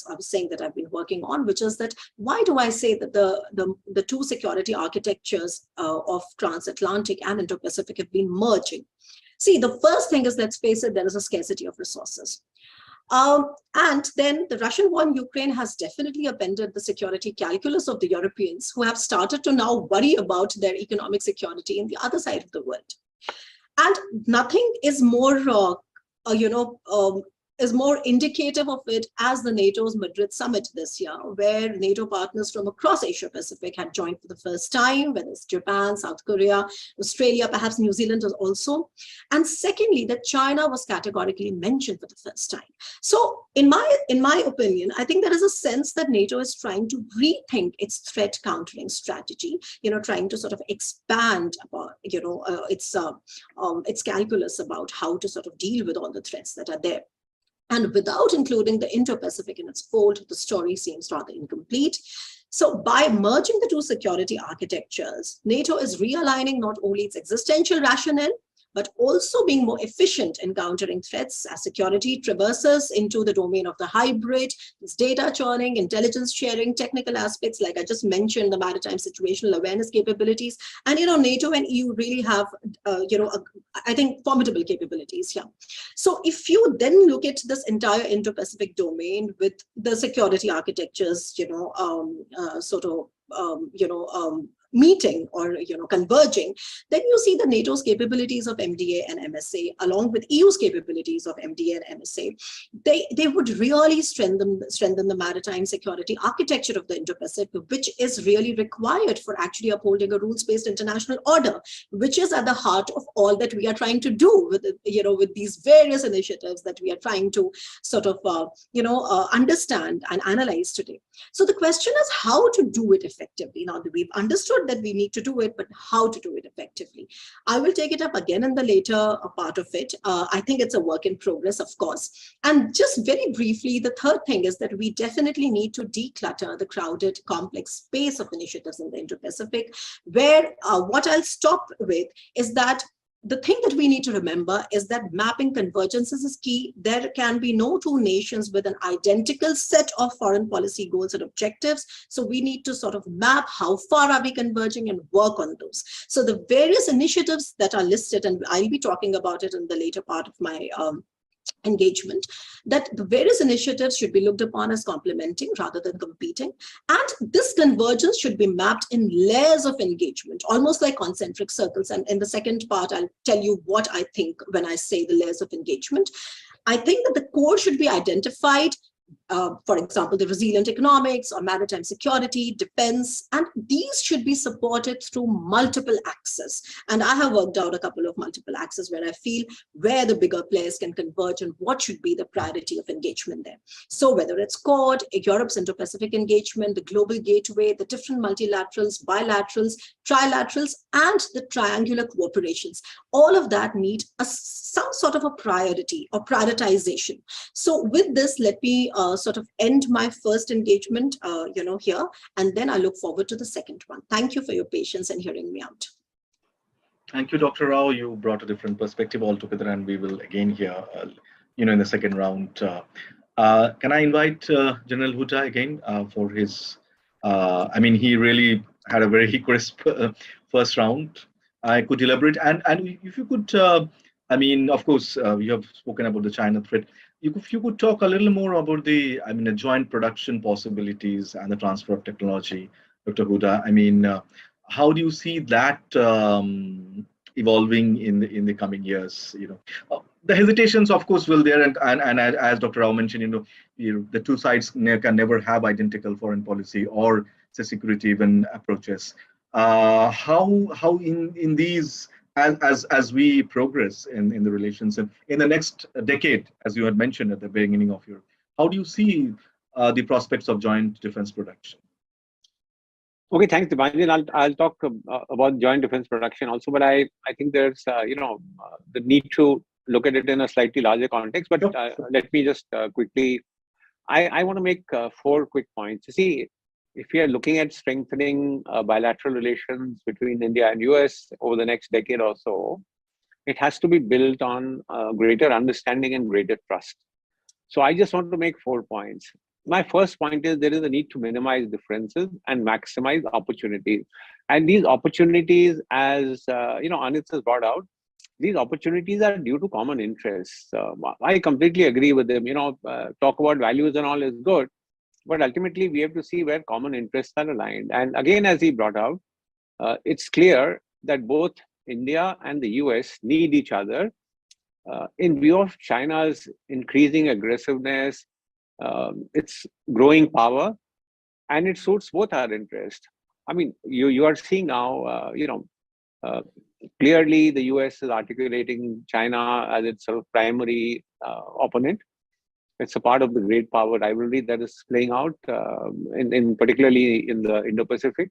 was saying that I've been working on, which is that why do I say that the two security architectures of transatlantic and Indo-Pacific have been merging? See, the first thing is, let's face it, there is a scarcity of resources. And then the Russian war in Ukraine has definitely upended the security calculus of the Europeans, who have started to now worry about their economic security in the other side of the world. And nothing is more, is more indicative of it as the NATO's Madrid summit this year, where NATO partners from across Asia Pacific had joined for the first time, whether it's Japan, South Korea, Australia, perhaps New Zealand also. And secondly, that China was categorically mentioned for the first time. So in my opinion, I think there is a sense that NATO is trying to rethink its threat countering strategy, trying to sort of expand about, its calculus about how to sort of deal with all the threats that are there. And without including the Indo-Pacific in its fold, the story seems rather incomplete. So by merging the two security architectures, NATO is realigning not only its existential rationale, but also being more efficient in countering threats as security traverses into the domain of the hybrid, this data churning, intelligence sharing, technical aspects, like I just mentioned, the maritime situational awareness capabilities. And, NATO and EU really have, I think, formidable capabilities here. So if you then look at this entire Indo-Pacific domain with the security architectures, meeting or converging, then you see the NATO's capabilities of MDA and MSA along with EU's capabilities of MDA and MSA. They would really strengthen the maritime security architecture of the Indo-Pacific, which is really required for actually upholding a rules-based international order, which is at the heart of all that we are trying to do with with these various initiatives that we are trying to sort of understand and analyze today. So the question is how to do it effectively. Now that we've understood that we need to do it, but how to do it effectively. I will take it up again in the later part of it. I think it's a work in progress, of course. And just very briefly, the third thing is that we definitely need to declutter the crowded, complex space of initiatives in the Indo-Pacific, where what I'll stop with is that the thing that we need to remember is that mapping convergences is key. There can be no two nations with an identical set of foreign policy goals and objectives. So we need to sort of map how far are we converging and work on those. So the various initiatives that are listed, and I'll be talking about it in the later part of my engagement, that the various initiatives should be looked upon as complementing rather than competing. And this convergence should be mapped in layers of engagement, almost like concentric circles. And in the second part, I'll tell you what I think when I say the layers of engagement. I think that the core should be identified. For example, the resilient economics or maritime security, defense, and these should be supported through multiple axes. And I have worked out a couple of multiple axes where I feel where the bigger players can converge and what should be the priority of engagement there. So whether it's Quad, Europe's Indo-Pacific engagement, the global gateway, the different multilaterals, bilaterals, trilaterals, and the triangular cooperations, all of that need some sort of a priority or prioritization. So with this, let me sort of end my first engagement, here, and then I look forward to the second one. Thank you for your patience and hearing me out. Thank you, Dr. Rao. You brought a different perspective altogether, and we will again hear, in the second round. Can I invite General Hooda again for his? He really had a very crisp first round. I could elaborate, and if you could, of course, you have spoken about the China threat. If you could talk a little more about the, joint production possibilities and the transfer of technology, Dr. Hooda. How do you see that evolving in the coming years? The hesitations, of course, will there, and as Dr. Rao mentioned, the two sides can never have identical foreign policy or security even approaches. How in these, as we progress in the relations and in the next decade, as you had mentioned at the beginning of your, how do you see the prospects of joint defense production? Okay, thanks, Dipanjan. I'll talk about joint defense production also, but I think there's the need to look at it in a slightly larger context. But let me just quickly, I want to make 4 quick points. You see, if we are looking at strengthening bilateral relations between India and US over the next decade or so, it has to be built on greater understanding and greater trust. So I just want to make 4 points. My first point is there is a need to minimize differences and maximize opportunities. And these opportunities, as Anit has brought out, these opportunities are due to common interests. I completely agree with them. Talk about values and all is good, but ultimately we have to see where common interests are aligned. And again, as he brought out, it's clear that both India and the US need each other in view of China's increasing aggressiveness, its growing power, and it suits both our interest. I mean, you are seeing now, clearly the US is articulating China as its sort of primary opponent. It's a part of the great power rivalry that is playing out, in particularly in the Indo-Pacific.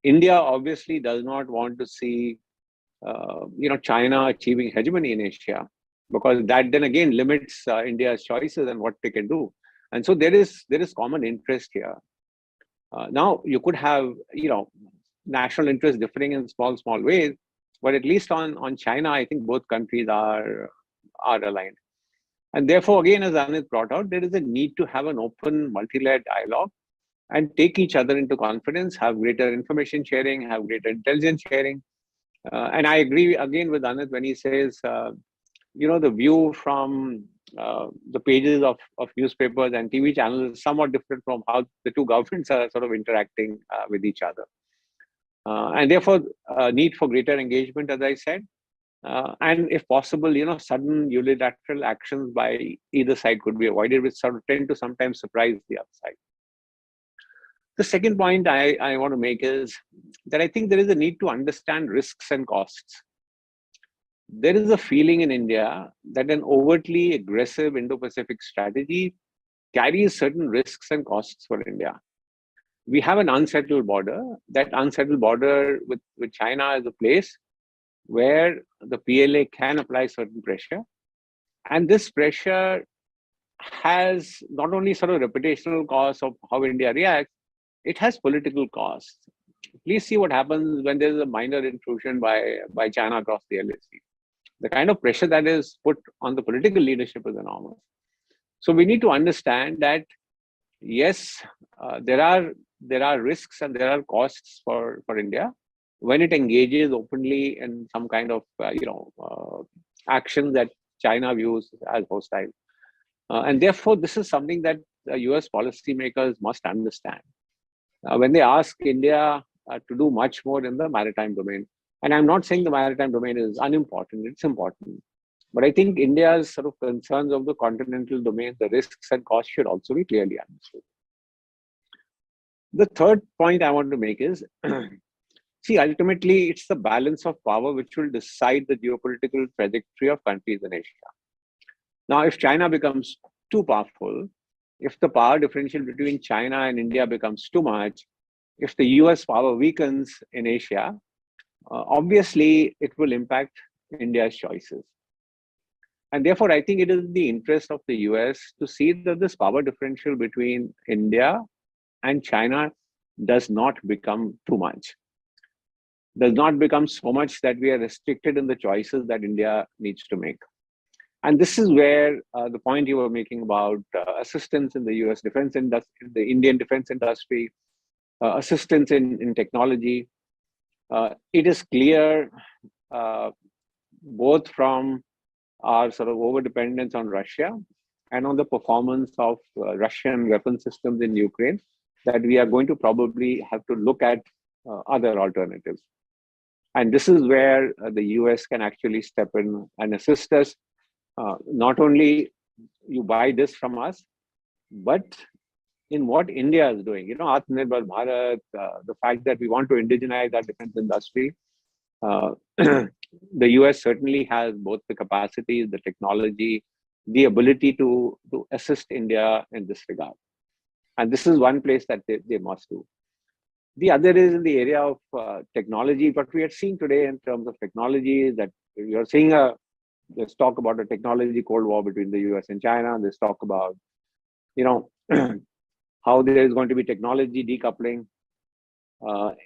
India obviously does not want to see, China achieving hegemony in Asia, because that then again limits India's choices and what they can do. And so there is common interest here. Now you could have, national interests differing in small ways, but at least on China, I think both countries are aligned. And therefore, again, as Anit brought out, there is a need to have an open, multi-layered dialogue and take each other into confidence, have greater information sharing, have greater intelligence sharing. And I agree again with Anit when he says, the view from the pages of newspapers and TV channels is somewhat different from how the two governments are sort of interacting with each other. And therefore, need for greater engagement, as I said. And if possible, sudden unilateral actions by either side could be avoided, which sort of tend to sometimes surprise the other side. The second point I want to make is that I think there is a need to understand risks and costs. There is a feeling in India that an overtly aggressive Indo-Pacific strategy carries certain risks and costs for India. We have an unsettled border. That unsettled border with China is a place where the PLA can apply certain pressure. And this pressure has not only sort of reputational costs of how India reacts, it has political costs. Please see what happens when there's a minor intrusion by China across the LAC. The kind of pressure that is put on the political leadership is enormous. So we need to understand that, yes, there are risks and there are costs for India when it engages openly in some kind of action that China views as hostile. And therefore, this is something that US policymakers must understand when they ask India to do much more in the maritime domain. And I'm not saying the maritime domain is unimportant, it's important. But I think India's sort of concerns of the continental domain, the risks and costs should also be clearly understood. The third point I want to make is, see, ultimately, it's the balance of power which will decide the geopolitical trajectory of countries in Asia. Now, if China becomes too powerful, if the power differential between China and India becomes too much, if the US power weakens in Asia, obviously it will impact India's choices. And therefore, I think it is the interest of the US to see that this power differential between India and China does not become too much, does not become so much that we are restricted in the choices that India needs to make. And this is where the point you were making about assistance in the US defense industry, the Indian defense industry, assistance in technology. It is clear, both from our sort of over-dependence on Russia and on the performance of Russian weapon systems in Ukraine, that we are going to probably have to look at other alternatives. And this is where the US can actually step in and assist us. Not only you buy this from us, but in what India is doing. Atmanirbhar Bharat, the fact that we want to indigenize our defense industry. The US certainly has both the capacities, the technology, the ability to assist India in this regard. And this is one place that they must do. The other is in the area of technology. What we are seeing today in terms of technology is that we are seeing there's talk about a technology Cold War between the US and China. There's talk about, how there is going to be technology decoupling.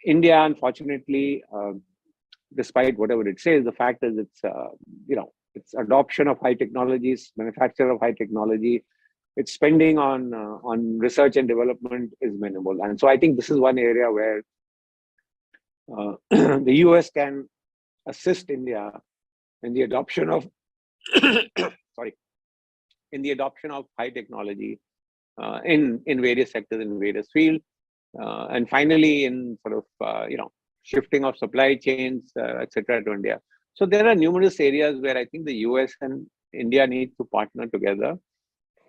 India, unfortunately, despite whatever it says, the fact is it's it's adoption of high technologies, manufacture of high technology, its spending on research and development is minimal. And so I think this is one area where the US can assist India in the adoption of in the adoption of high technology in various sectors, in various fields, and finally in sort of shifting of supply chains, etc. to India. So there are numerous areas where I think the US and India need to partner together.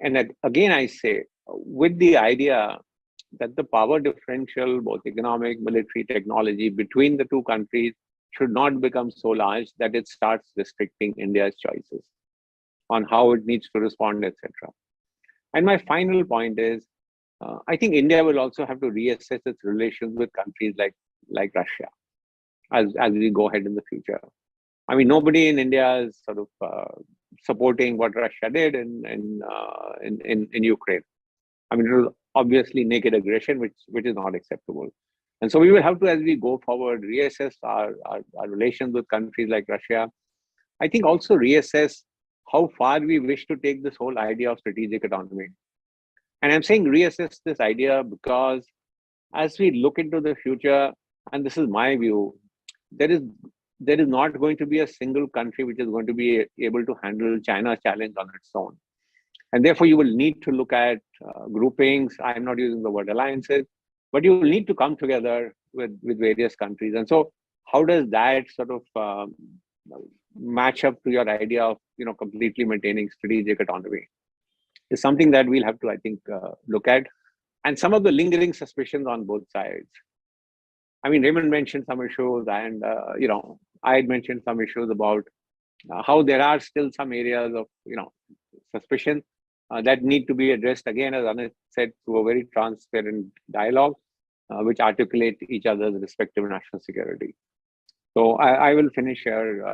And again, I say, with the idea that the power differential, both economic, military, technology, between the two countries should not become so large that it starts restricting India's choices on how it needs to respond, etc. And my final point is, I think India will also have to reassess its relations with countries like Russia as we go ahead in the future. I mean, nobody in India is sort of supporting what Russia did in Ukraine. I mean, it was obviously naked aggression, which is not acceptable. And so we will have to, as we go forward, reassess our relations with countries like Russia. I think also reassess how far we wish to take this whole idea of strategic autonomy. And I'm saying reassess this idea because as we look into the future, and this is my view, there is not going to be a single country which is going to be able to handle China's challenge on its own. And therefore, you will need to look at groupings. I'm not using the word alliances, but you will need to come together with various countries. And so how does that sort of match up to your idea of completely maintaining strategic autonomy? Is something that we'll have to, I think, look at. And some of the lingering suspicions on both sides. I mean, Raymond mentioned some issues, and I had mentioned some issues about how there are still some areas of suspicion that need to be addressed, again, as Anit said, through a very transparent dialogue, which articulate each other's respective national security. So I will finish here,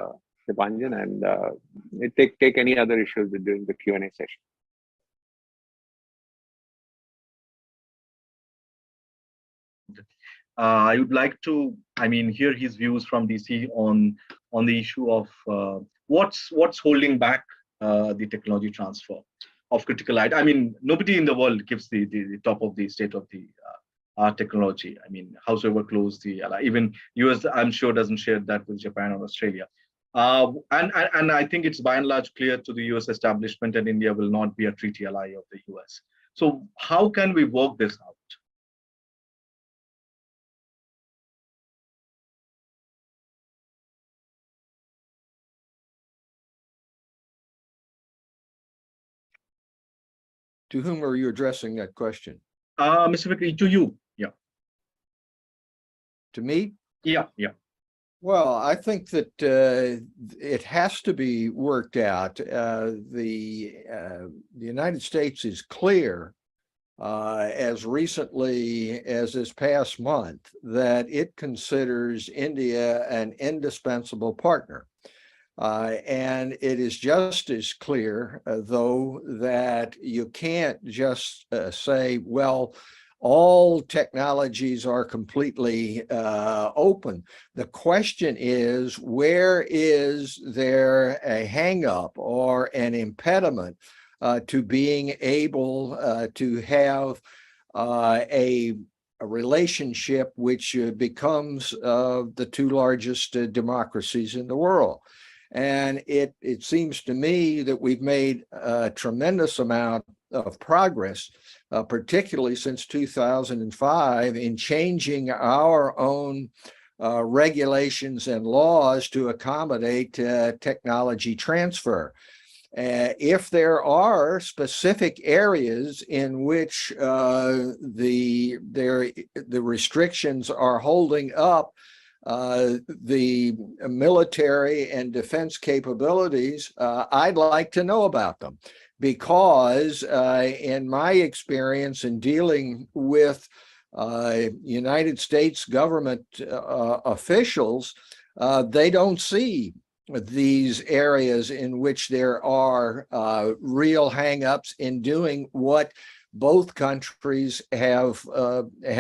Dipanjan, and take any other issues during the Q&A session. I would like to, hear his views from DC on the issue of what's holding back the technology transfer of critical items. I mean, nobody in the world gives the top of the state of the technology. I mean, howsoever close the ally, even US, I'm sure, doesn't share that with Japan or Australia. And I think it's by and large clear to the US establishment, and India will not be a treaty ally of the US. So how can we work this out? To whom are you addressing that question? Mr. Vickery, to you. Yeah. To me? Yeah. Well, I think that it has to be worked out. The United States is clear as recently as this past month that it considers India an indispensable partner. And it is just as clear, though, that you can't just say, well, all technologies are completely open. The question is, where is there a hang-up or an impediment to being able to have a relationship which becomes the two largest democracies in the world? And it seems to me that we've made a tremendous amount of progress, particularly since 2005, in changing our own regulations and laws to accommodate technology transfer. If there are specific areas in which the restrictions are holding up the military and defense capabilities, I'd like to know about them, because in my experience in dealing with United States government officials, they don't see these areas in which there are real hang-ups in doing what both countries have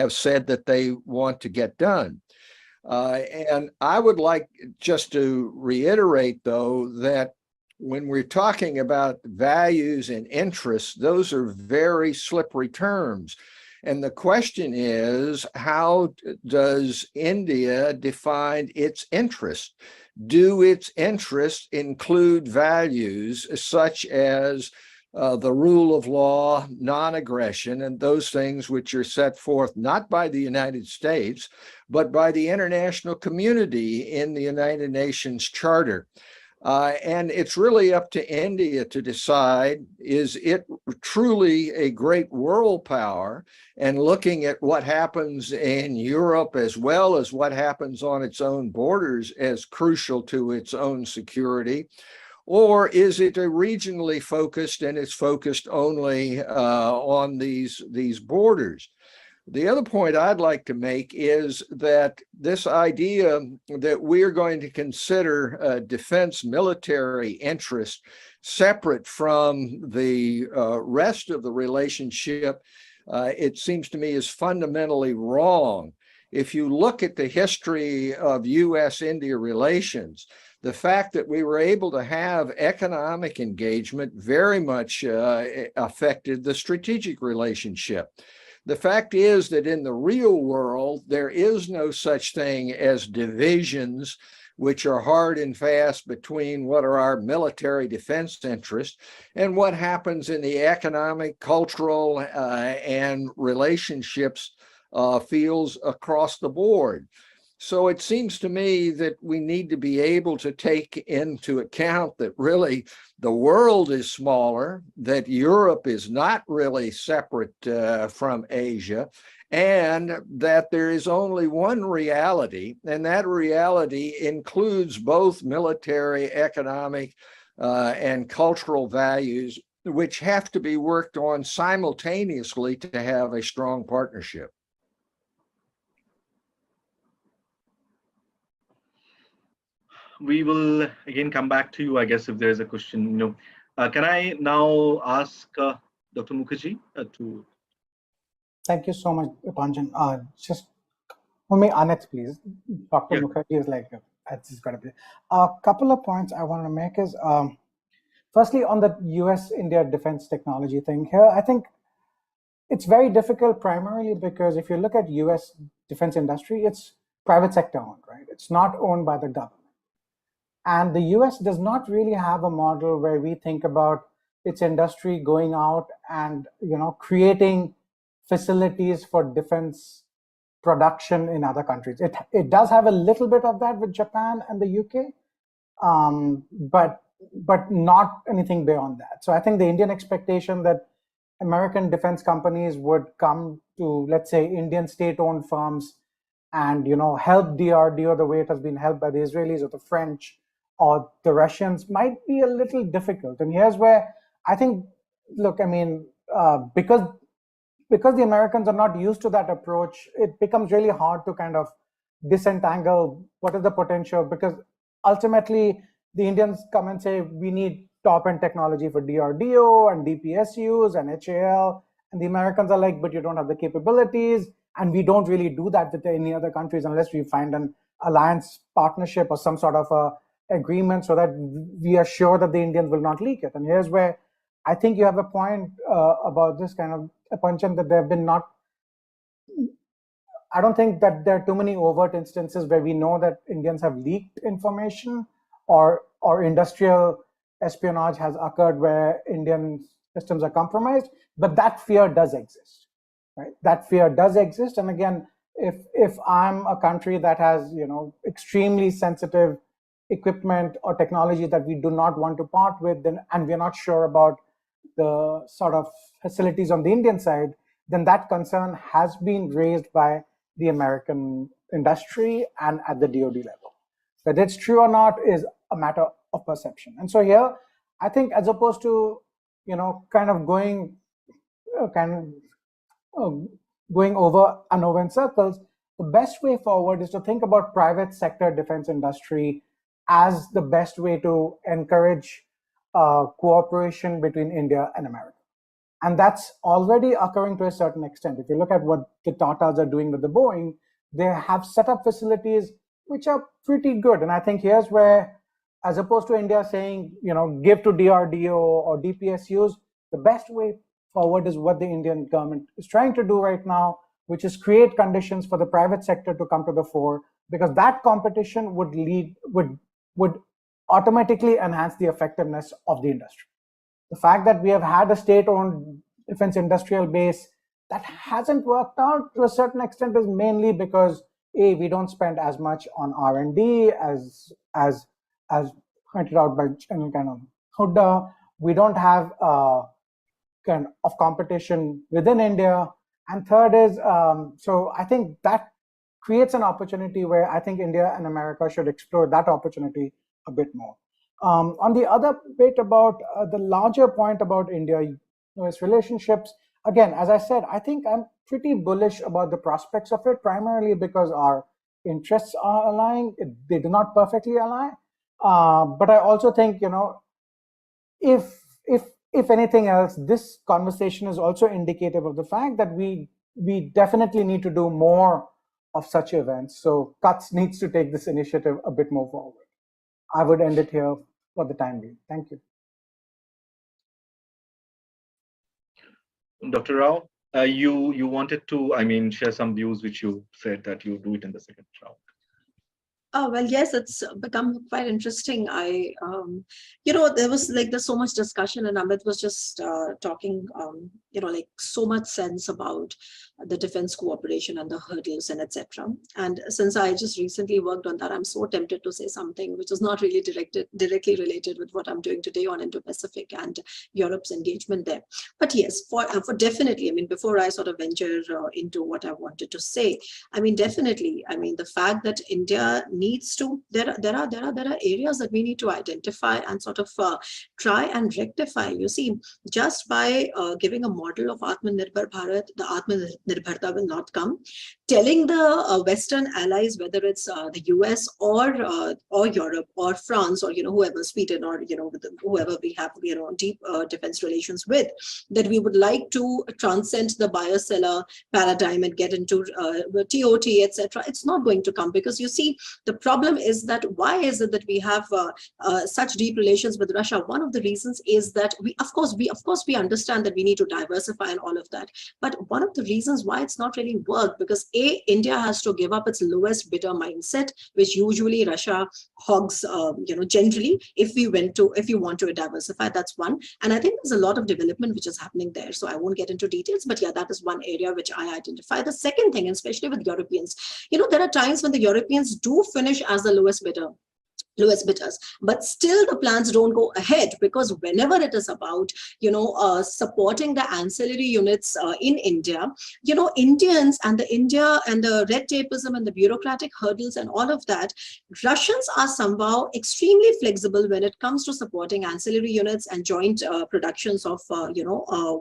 said that they want to get done. And I would like just to reiterate, though, that when we're talking about values and interests, those are very slippery terms. And the question is, how does India define its interest? Do its interests include values such as the rule of law, non-aggression, and those things which are set forth not by the United States, but by the international community in the United Nations Charter? And it's really up to India to decide, is it truly a great world power? And looking at what happens in Europe as well as what happens on its own borders as crucial to its own security? Or is it a regionally focused and it's focused only on these borders? The other point I'd like to make is that this idea that we're going to consider defense military interest separate from the rest of the relationship, it seems to me is fundamentally wrong. If you look at the history of U.S. India relations, the fact that we were able to have economic engagement very much affected the strategic relationship. The fact is that in the real world, there is no such thing as divisions which are hard and fast between what are our military defense interests and what happens in the economic, cultural, and relationships fields across the board. So it seems to me that we need to be able to take into account that really the world is smaller, that Europe is not really separate from Asia, and that there is only one reality, and that reality includes both military, economic, and cultural values, which have to be worked on simultaneously to have a strong partnership. We will again come back to you, I guess, if there is a question. Can I now ask Dr. Mukherjee to? Thank you so much, Dipanjan. Just only Anit, please. Dr. Mukherjee is like, it's just got to be. A couple of points I want to make is, firstly, on the U.S. India defense technology thing here, I think it's very difficult primarily because if you look at U.S. defense industry, it's private sector owned, right? It's not owned by the government. And the US does not really have a model where we think about its industry going out and creating facilities for defense production in other countries. It does have a little bit of that with Japan and the UK, but not anything beyond that. So I think the Indian expectation that American defense companies would come to, let's say, Indian state-owned firms and help DRDO the way it has been helped by the Israelis or the French or the Russians might be a little difficult. And here's where I think, look, I mean, because the Americans are not used to that approach, it becomes really hard to kind of disentangle what is the potential, because ultimately the Indians come and say, we need top-end technology for DRDO and DPSUs and HAL, and the Americans are like, but you don't have the capabilities, and we don't really do that with any other countries unless we find an alliance partnership or some sort of a agreement so that we are sure that the Indians will not leak it. And here's where I think you have a point about this kind of Dipanjan, that there have been I don't think that there are too many overt instances where we know that Indians have leaked information or industrial espionage has occurred where Indian systems are compromised, but that fear does exist, right? That fear does exist. And again, if I'm a country that has extremely sensitive equipment or technology that we do not want to part with, then, and we're not sure about the sort of facilities on the Indian side, then that concern has been raised by the American industry and at the DoD level. Whether it's true or not is a matter of perception. And so here, I think as opposed to, kind of going over and over in circles, the best way forward is to think about private sector defense industry as the best way to encourage cooperation between India and America. And that's already occurring to a certain extent. If you look at what the Tatas are doing with the Boeing, they have set up facilities which are pretty good. And I think here's where, as opposed to India saying, give to DRDO or DPSUs, the best way forward is what the Indian government is trying to do right now, which is create conditions for the private sector to come to the fore, because that competition would automatically enhance the effectiveness of the industry. The fact that we have had a state-owned defense industrial base that hasn't worked out to a certain extent is mainly because we don't spend as much on R&D as pointed out by General Hooda. We don't have kind of competition within India. And third is, so I think that creates an opportunity where I think India and America should explore that opportunity a bit more. On the other bit about the larger point about India-U.S. relationships, again, as I said, I think I'm pretty bullish about the prospects of it, primarily because our interests are aligned. They do not perfectly align. But I also think, if anything else, this conversation is also indicative of the fact that we definitely need to do more of such events. So CUTS needs to take this initiative a bit more forward. I would end it here for the time being. Thank you. Dr. Rao, you wanted to, share some views which you said that you do it in the second round. Oh, well, yes, it's become quite interesting. There was there's so much discussion, and Amit was just talking, so much sense about the defense cooperation and the hurdles and etc. And since I just recently worked on that, I'm so tempted to say something which is not really directly related with what I'm doing today on Indo-Pacific and Europe's engagement there. But yes, for definitely, before I sort of venture into what I wanted to say, definitely, the fact that India needs to, there are areas that we need to identify and sort of try and rectify. You see, just by giving a model of Atmanirbhar Bharat, the Atmanirbharta will not come. Telling the Western allies, whether it's the U.S. or Europe or France or whoever, Sweden or whoever we have deep defense relations with, that we would like to transcend the buyer-seller paradigm and get into TOT, etc. It's not going to come, because you see, the problem is that why is it that we have such deep relations with Russia? One of the reasons is that we understand that we need to diversify and all of that, but one of the reasons why it's not really worked, because India has to give up its lowest bidder mindset, which usually Russia hogs, generally, if you want to diversify. That's one. And I think there's a lot of development which is happening there. So I won't get into details, but yeah, that is one area which I identify. The second thing, and especially with Europeans, there are times when the Europeans do finish as the lowest bidders, but still the plans don't go ahead, because whenever it is about supporting the ancillary units in India, Indians and the red tapeism and the bureaucratic hurdles and all of that, Russians are somehow extremely flexible when it comes to supporting ancillary units and joint productions of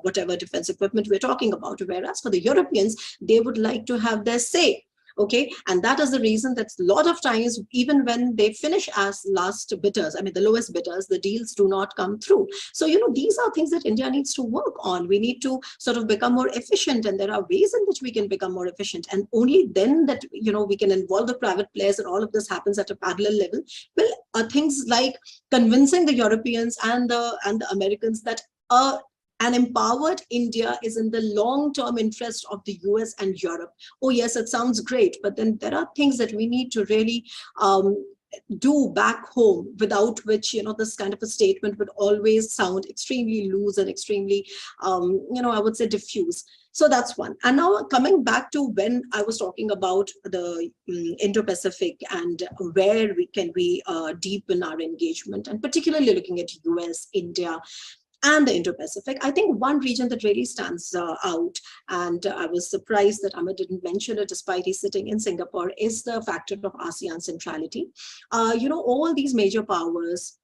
whatever defense equipment we're talking about, whereas for the Europeans, they would like to have their say. Okay, and that is the reason that a lot of times, even when they finish as last bidders, the lowest bidders, the deals do not come through. So, these are things that India needs to work on. We need to sort of become more efficient, and there are ways in which we can become more efficient. And only then that, we can involve the private players, and all of this happens at a parallel level. Well, things like convincing the Europeans and the Americans that an empowered India is in the long-term interest of the US and Europe. Oh yes, it sounds great, but then there are things that we need to really do back home, without which, this kind of a statement would always sound extremely loose and extremely, I would say diffuse. So that's one. And now coming back to when I was talking about the Indo-Pacific and where we can deepen our engagement, and particularly looking at US, India, and the Indo-Pacific, I think one region that really stands out, and I was surprised that Amit didn't mention it despite he's sitting in Singapore, is the factor of ASEAN centrality. All these major powers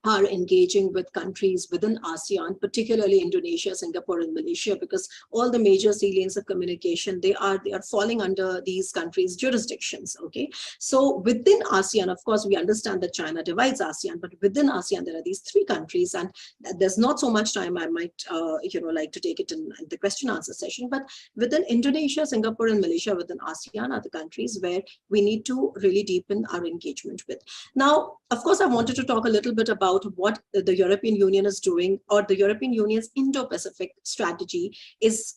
are engaging with countries within ASEAN, particularly Indonesia, Singapore, and Malaysia, because all the major sea lanes of communication, they are falling under these countries' jurisdictions. Okay, so within ASEAN, of course, we understand that China divides ASEAN, but within ASEAN there are these three countries, and there's not so much time. I might like to take it in the question answer session, but within Indonesia, Singapore, and Malaysia within ASEAN are the countries where we need to really deepen our engagement with. Now, of course, I wanted to talk a little bit about what the European Union is doing, or the European Union's Indo-Pacific strategy is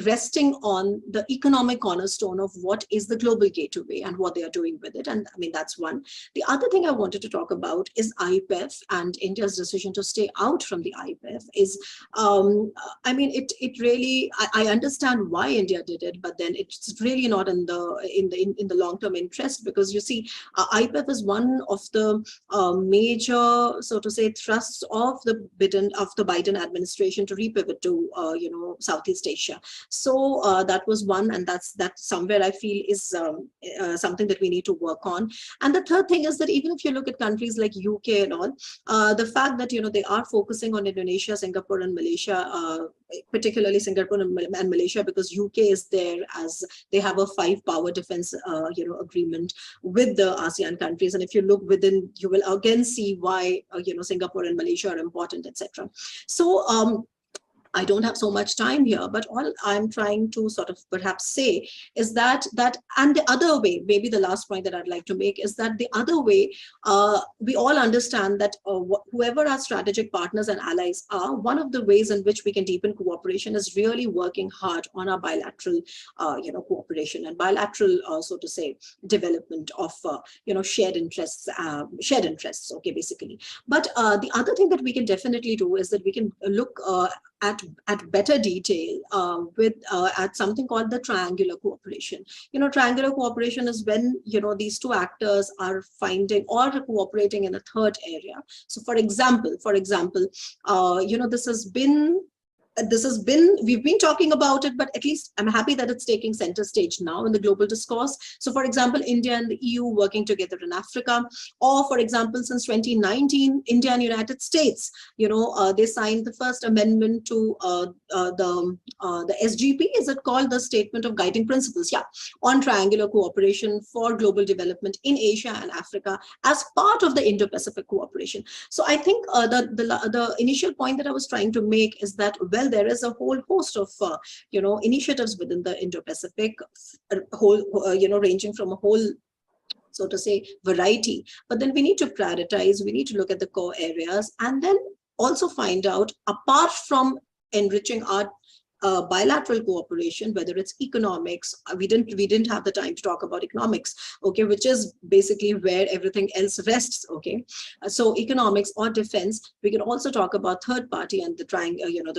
resting on the economic cornerstone of what is the global gateway and what they are doing with it. And I mean, that's one. The other thing I wanted to talk about is IPEF and India's decision to stay out from the IPEF is, I mean, it really, I understand why India did it, but then it's really not in the long-term interest, because you see, IPEF is one of the major, so to say, thrusts of the Biden administration to repivot to, Southeast Asia. So that was one, and that's somewhere I feel is something that we need to work on. And the third thing is that even if you look at countries like UK and all, the fact that they are focusing on Indonesia, Singapore, and Malaysia, particularly Singapore and Malaysia, because UK is there as they have a 5-power defense agreement with the ASEAN countries. And if you look within, you will again see why Singapore and Malaysia are important, etc. So I don't have so much time here, but all I'm trying to sort of perhaps say is that and the other way, maybe the last point that I'd like to make is that the other way, we all understand that whoever our strategic partners and allies are, one of the ways in which we can deepen cooperation is really working hard on our bilateral, cooperation and bilateral, so to say, development of, shared interests, okay, basically. But the other thing that we can definitely do is that we can look at better detail at something called the triangular cooperation. Triangular cooperation is when these two actors are finding or cooperating in a third area. So for example, we've been talking about it, but at least I'm happy that it's taking center stage now in the global discourse. So for example, India and the EU working together in Africa, or for example, since 2019, India and United States, they signed the first amendment to the SGP, is it called, the Statement of Guiding Principles, on triangular cooperation for global development in Asia and Africa as part of the Indo-Pacific cooperation. So I think the initial point that I was trying to make is that, well, there is a whole host of initiatives within the Indo-Pacific, ranging from a whole, so to say, variety. But then we need to prioritize, we need to look at the core areas, and then also find out, apart from enriching our bilateral cooperation, whether it's economics, we didn't have the time to talk about economics, okay, which is basically where everything else rests, okay. So economics or defense, we can also talk about third party and the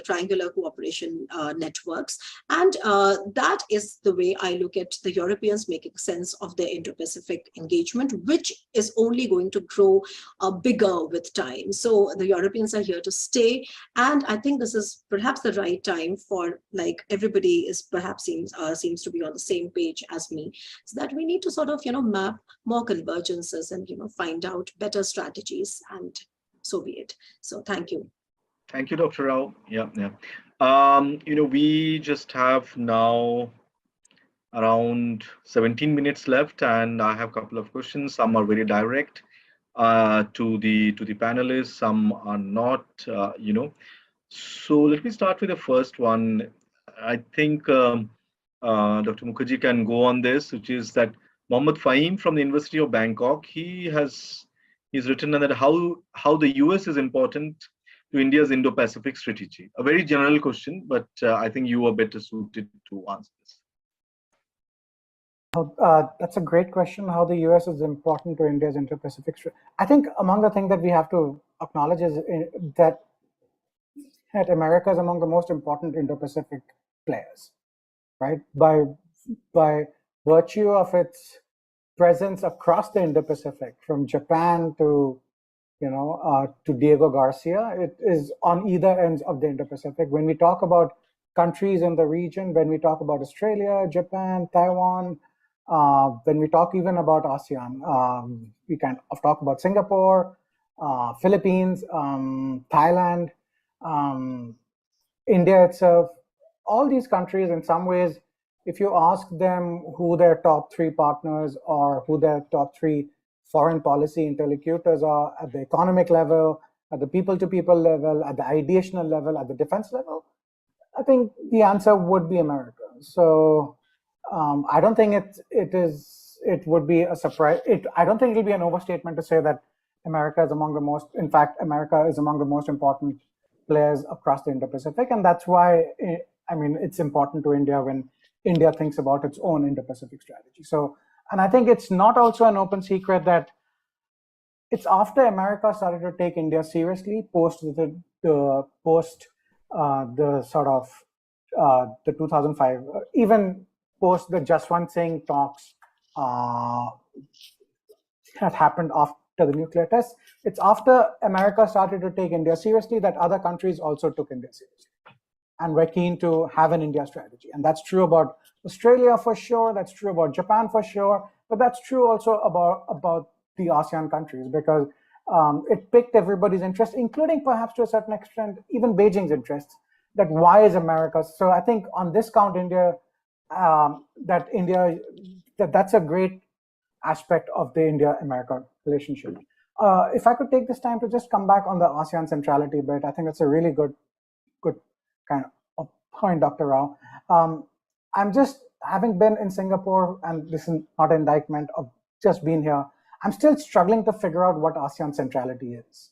triangular cooperation networks, and that is the way I look at the Europeans making sense of their Indo-Pacific engagement, which is only going to grow bigger with time. So the Europeans are here to stay, and I think this is perhaps the right time for, like, everybody is perhaps seems to be on the same page as me, so that we need to sort of map more convergences and find out better strategies, and so be it. So thank you. Thank you, Dr. Rao. Yeah. We just have now around 17 minutes left, and I have a couple of questions. Some are very direct to the panelists, some are not. So let me start with the first one. I think Dr. Mukherjee can go on this, which is that Mohammad Fahim from the University of Bangkok, he's written that how the US is important to India's Indo-Pacific strategy. A very general question, but I think you are better suited to answer this. That's a great question, how the US is important to India's Indo-Pacific strategy. I think among the things that we have to acknowledge is that America is among the most important Indo-Pacific players, right? By virtue of its presence across the Indo-Pacific, from Japan to Diego Garcia, it is on either ends of the Indo-Pacific. When we talk about countries in the region, when we talk about Australia, Japan, Taiwan, when we talk even about ASEAN, we kind of talk about Singapore, Philippines, Thailand, India itself, all these countries in some ways, if you ask them who their top 3 partners or who their top 3 foreign policy interlocutors are at the economic level, at the people-to-people level, at the ideational level, at the defense level, I think the answer would be America. So I don't think it would be a surprise. I don't think it will be an overstatement to say that America is among the most, in fact, America is among the most important players across the Indo-Pacific. And that's why, I mean, it's important to India when India thinks about its own Indo-Pacific strategy. So, and I think it's not also an open secret that it's after America started to take India seriously, post the sort of the 2005, even post the Jaswant Singh talks that happened after the nuclear test. It's after America started to take India seriously that other countries also took India seriously and were keen to have an India strategy. And that's true about Australia for sure, that's true about Japan for sure, but that's true also about the ASEAN countries, because it piqued everybody's interest, including perhaps to a certain extent, even Beijing's interests, that why is America? So I think on this count, that's a great aspect of the India-America relationship. If I could take this time to just come back on the ASEAN centrality bit, I think that's a really good kind of point, Dr. Rao. I'm just, having been in Singapore, and this is not an indictment of just being here, I'm still struggling to figure out what ASEAN centrality is.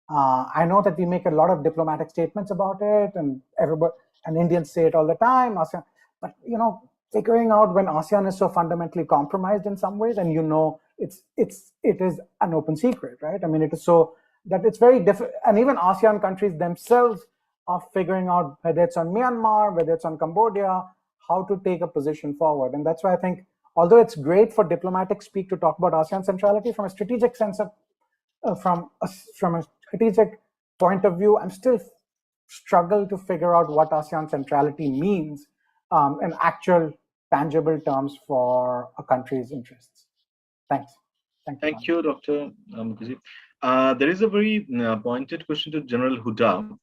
I know that we make a lot of diplomatic statements about it, and everybody and Indians say it all the time, ASEAN, but figuring out when ASEAN is so fundamentally compromised in some ways, and it is an open secret, right? I mean, it is so that it's very difficult, and even ASEAN countries themselves are figuring out whether it's on Myanmar, whether it's on Cambodia, how to take a position forward. And that's why I think, although it's great for diplomatic speak to talk about ASEAN centrality, from a strategic sense of, from a strategic point of view, I'm still struggle to figure out what ASEAN centrality means in actual tangible terms for a country's interests. Thanks. Thank you, Dr. Mukherjee. There is a very pointed question to General Hooda.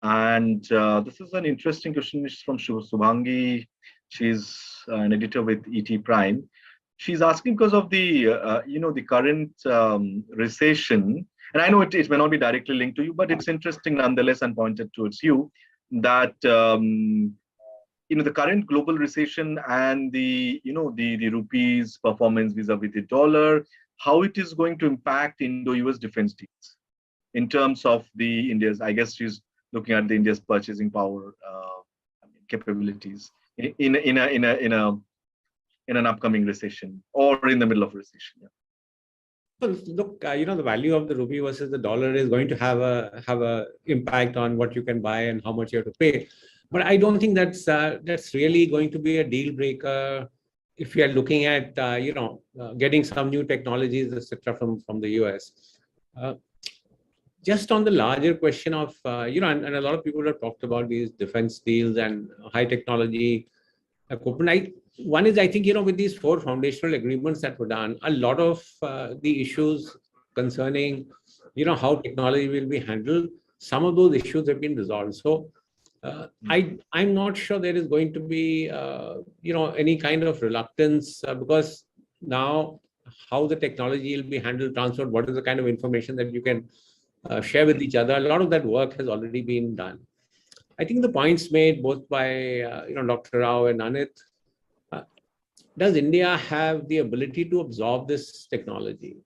And this is an interesting question, which is from Subhangi. She's an editor with ET Prime. She's asking because of the, the current recession. And I know it may not be directly linked to you, but it's interesting nonetheless and pointed towards you that, the current global recession and the rupee's performance vis-a-vis the dollar, how it is going to impact Indo-U.S. defense deals in terms of the India's, I guess she's looking at the India's purchasing power capabilities in an upcoming recession or in the middle of a recession. Yeah. Well, look, the value of the rupee versus the dollar is going to have a impact on what you can buy and how much you have to pay. But I don't think that's really going to be a deal breaker if you are looking at getting some new technologies, etc., from the US. Just on the larger question of and a lot of people have talked about these defense deals and high technology equipment. One is, I think, with these 4 foundational agreements that were done, a lot of the issues concerning, how technology will be handled, some of those issues have been resolved. So I'm not sure there is going to be, any kind of reluctance because now how the technology will be handled, transferred, what is the kind of information that you can share with each other. A lot of that work has already been done. I think the points made both by, Dr. Rao and Anit, does India have the ability to absorb this technology?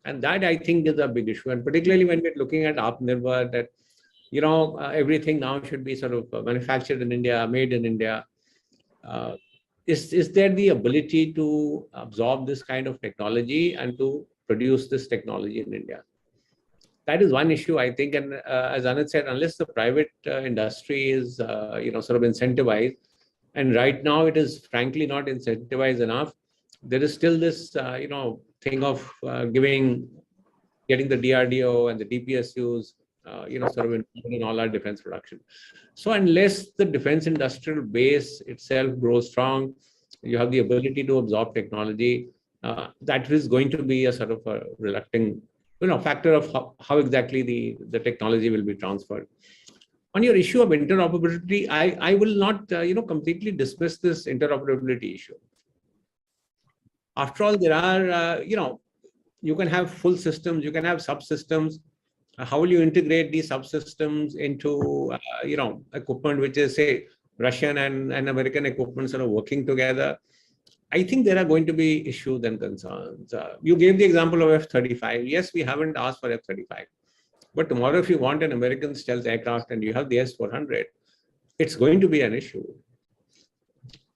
And that, I think, is a big issue. And particularly when we're looking at Atmanirbhar, that, everything now should be sort of manufactured in India, made in India. Is there the ability to absorb this kind of technology and to produce this technology in India? That is one issue, I think. And as Anit said, unless the private industry is, sort of incentivized, and right now it is frankly not incentivized enough, there is still this, thing of getting the DRDO and the DPSUs, sort of involved in all our defense production. So unless the defense industrial base itself grows strong, you have the ability to absorb technology, that is going to be a sort of a reluctant factor of how exactly the technology will be transferred. On your issue of interoperability, I will not completely dismiss this interoperability issue. After all, there are you can have full systems, you can have subsystems. How will you integrate these subsystems into equipment which is, say, Russian and American equipment sort of working together? I think there are going to be issues and concerns. You gave the example of F-35. Yes, we haven't asked for F-35. But tomorrow, if you want an American stealth aircraft and you have the S-400, it's going to be an issue.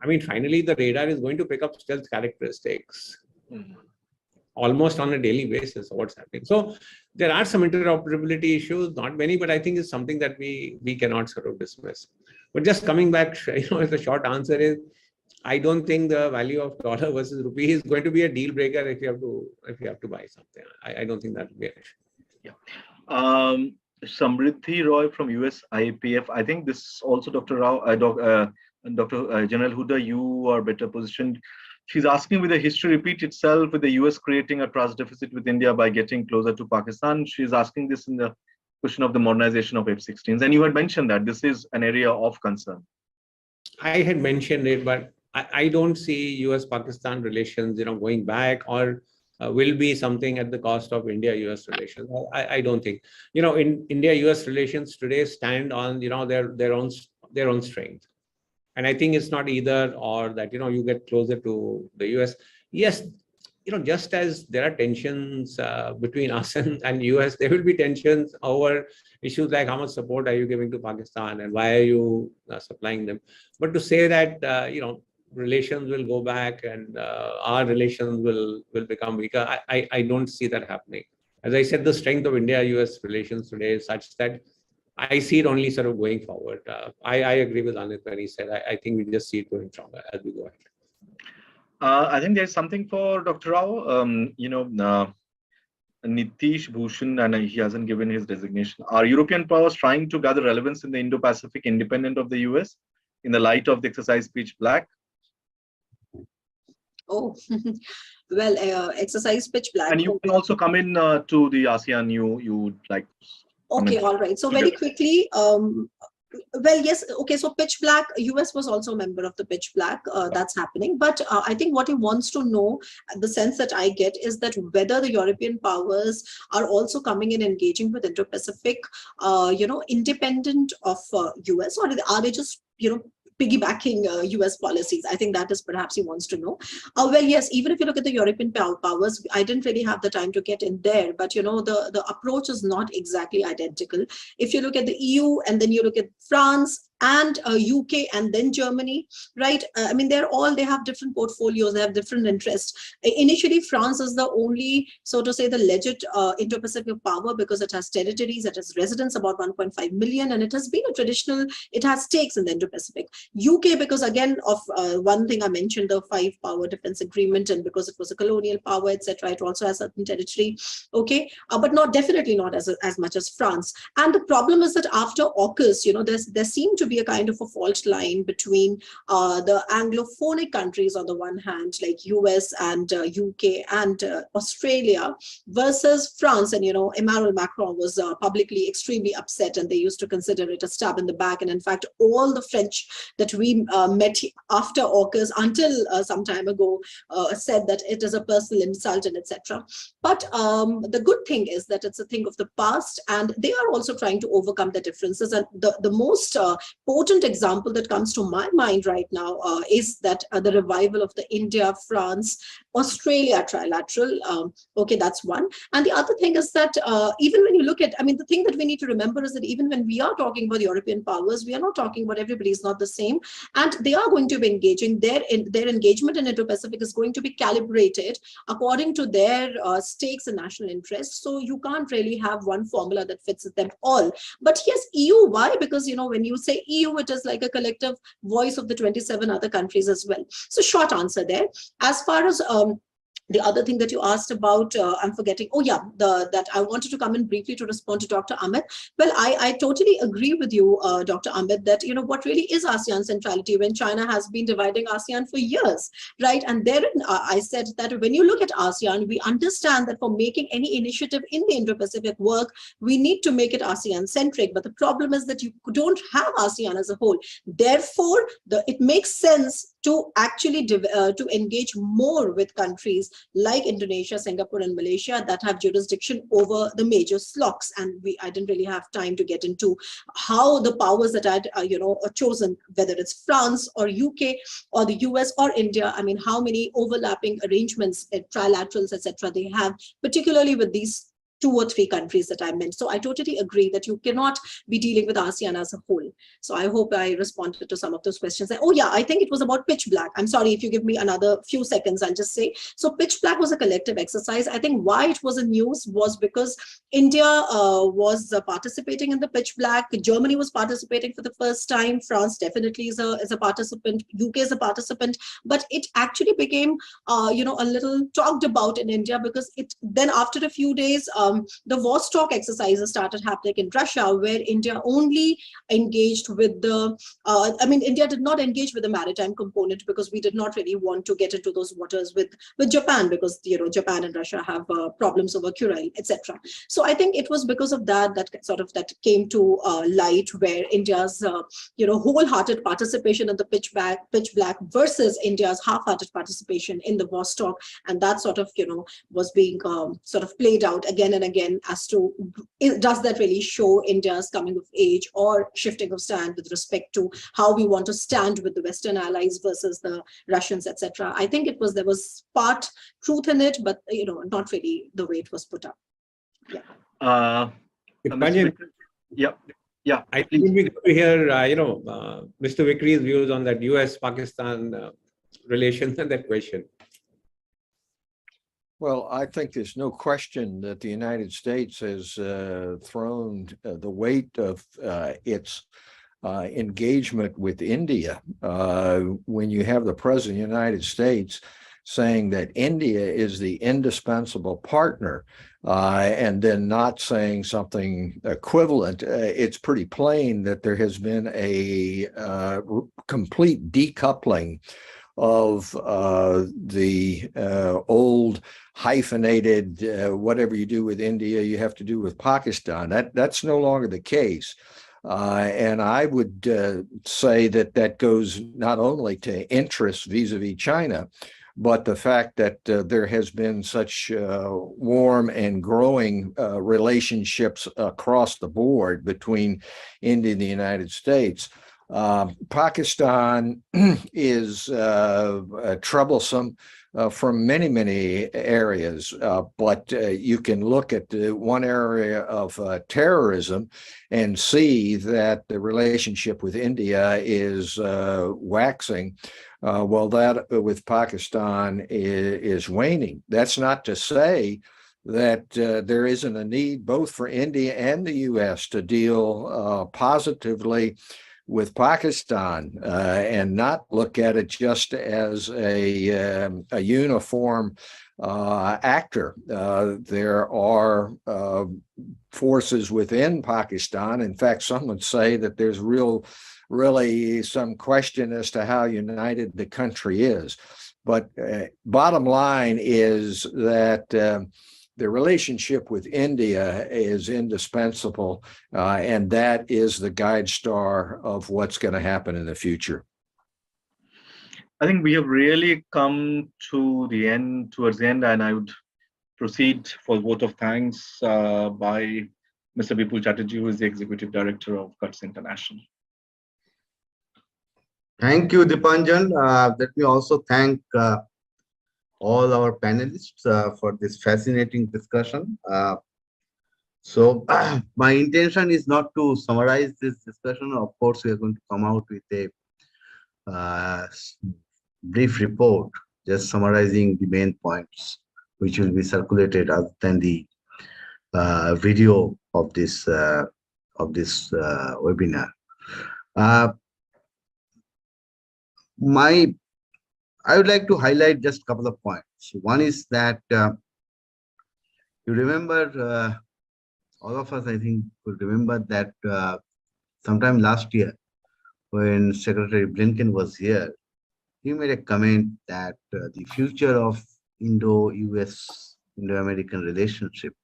I mean, finally, the radar is going to pick up stealth characteristics almost on a daily basis of what's happening. So there are some interoperability issues, not many, but I think it's something that we cannot sort of dismiss. But just coming back, the short answer is, I don't think the value of dollar versus rupee is going to be a deal breaker if you have to buy something. I don't think that will be an issue. Yeah. Samriddhi Roy from U.S IPF. I think this also, Dr. Rao, Dr. General Hooda, you are better positioned. She's asking, will the history repeat itself with the U.S. creating a trust deficit with India by getting closer to Pakistan? She's asking this in the question of the modernization of F-16s. And you had mentioned that this is an area of concern. I had mentioned it, but I don't see U.S.-Pakistan relations, going back or will be something at the cost of India-U.S. relations. I don't think. In India-U.S. relations today stand on, their own strength. And I think it's not either or that, you get closer to the U.S. Yes, just as there are tensions between us and U.S., there will be tensions over issues like how much support are you giving to Pakistan and why are you supplying them. But to say that, relations will go back and our relations will become weaker, I don't see that happening. As I said, the strength of India-U.S. relations today is such that I see it only sort of going forward. I agree with Anit when he said, I think we just see it going stronger as we go ahead. I think there's something for Dr. Rao. Nitish Bhushan, and he hasn't given his designation. Are European powers trying to gather relevance in the Indo-Pacific independent of the U.S. in the light of the exercise Pitch Black? Oh, well, exercise Pitch Black. And you can also come in to the ASEAN you would like. Okay, all right. So very quickly, well, yes, okay, so Pitch Black, US was also a member of the Pitch Black, that's happening. But I think what he wants to know, the sense that I get, is that whether the European powers are also coming in engaging with Indo-Pacific, independent of US, or are they just, piggybacking US policies? I think that is perhaps he wants to know. Well, yes, even if you look at the European powers, I didn't really have the time to get in there, but the approach is not exactly identical. If you look at the EU and then you look at France and UK and then Germany, right? I mean, they have different portfolios, they have different interests. Initially, France is the only, so to say, the legit Indo-Pacific power because it has territories, it has residents, about 1.5 million, and it has been it has stakes in the Indo-Pacific. UK, because again, of one thing I mentioned, the 5-power defense agreement, and because it was a colonial power, etc., it also has certain territory, okay? But definitely not as much as France. And the problem is that after AUKUS, there seemed to be a kind of a fault line between the Anglophonic countries on the one hand, like US and UK and Australia, versus France. And, Emmanuel Macron was publicly extremely upset, and they used to consider it a stab in the back. And in fact, all the French that we met after AUKUS until some time ago said that it is a personal insult and etc. But the good thing is that it's a thing of the past, and they are also trying to overcome the differences. And the most potent example that comes to my mind right now is that the revival of the India, France, Australia trilateral. Okay, that's one. And the other thing is that even when you look at, the thing that we need to remember is that even when we are talking about European powers, we are not talking about everybody is not the same. And they are going to be engaging. Their engagement in Indo-Pacific is going to be calibrated according to their stakes and national interests. So you can't really have one formula that fits them all. But yes, EU, why? Because, when you say EU, it is like a collective voice of the 27 other countries as well. So short answer there. As far as The other thing that you asked about, I'm forgetting. Oh yeah, that I wanted to come in briefly to respond to Dr. Amit. Well, I totally agree with you, Dr. Amit, that what really is ASEAN centrality when China has been dividing ASEAN for years, right? And therein, I said that when you look at ASEAN, we understand that for making any initiative in the Indo-Pacific work, we need to make it ASEAN centric. But the problem is that you don't have ASEAN as a whole. Therefore, it makes sense to actually to engage more with countries like Indonesia, Singapore, and Malaysia that have jurisdiction over the major slots. And I didn't really have time to get into how the powers that I'd chosen, whether it's France or UK or the US or India. I mean, how many overlapping arrangements, trilaterals, etc. they have, particularly with these 2 or 3 countries that I meant. So I totally agree that you cannot be dealing with ASEAN as a whole. So I hope I responded to some of those questions. Oh yeah, I think it was about pitch black. I'm sorry, if you give me another few seconds, I'll just say. So pitch black was a collective exercise. I think why it was a news was because India was participating in the pitch black. Germany was participating for the first time. France definitely is a participant. UK is a participant. But it actually became, a little talked about in India because then after a few days, the Vostok exercises started happening in Russia, where India only engaged with India did not engage with the maritime component because we did not really want to get into those waters with Japan, because Japan and Russia have problems over Kuril, etc. So I think it was because of that came to light, where India's wholehearted participation in the pitch black versus India's half-hearted participation in the Vostok, and that was being played out again and again as to, does that really show India's coming of age or shifting of stand with respect to how we want to stand with the Western allies versus the Russians, etc. I think there was part truth in it, but not really the way it was put up. Yeah. Yeah. I think we get to hear, Mr. Vickery's views on that U.S.-Pakistan relations and that question. Well, I think there's no question that the United States has thrown the weight of its engagement with India. When you have the President of the United States saying that India is the indispensable partner, and then not saying something equivalent, it's pretty plain that there has been a complete decoupling of the old hyphenated, whatever you do with India, you have to do with Pakistan. That's no longer the case. And I would say that goes not only to interests vis-a-vis China, but the fact that there has been such warm and growing relationships across the board between India and the United States. Pakistan is troublesome from many areas, but you can look at one area of terrorism and see that the relationship with India is waxing, while that with Pakistan is waning. That's not to say that there isn't a need both for India and the U.S. to deal positively with Pakistan and not look at it just as a uniform actor. There are forces within Pakistan. In fact, some would say that there's really some question as to how united the country is. But bottom line is that the relationship with India is indispensable, and that is the guide star of what's going to happen in the future. I think we have really come to the end, towards the end, and I would proceed for a vote of thanks by Mr. Bipul Chatterjee, who is the Executive Director of CUTS International. Thank you, Dipanjan. Let me also thank all our panelists for this fascinating discussion. So my intention is not to summarize this discussion. Of course, we are going to come out with a brief report, just summarizing the main points, which will be circulated other than the video of this webinar. I would like to highlight just a couple of points. points. One is that you remember, all of us, I think, could remember that sometime last year, when Secretary Blinken was here, he made a comment that the future of Indo-U.S. Indo-American relationship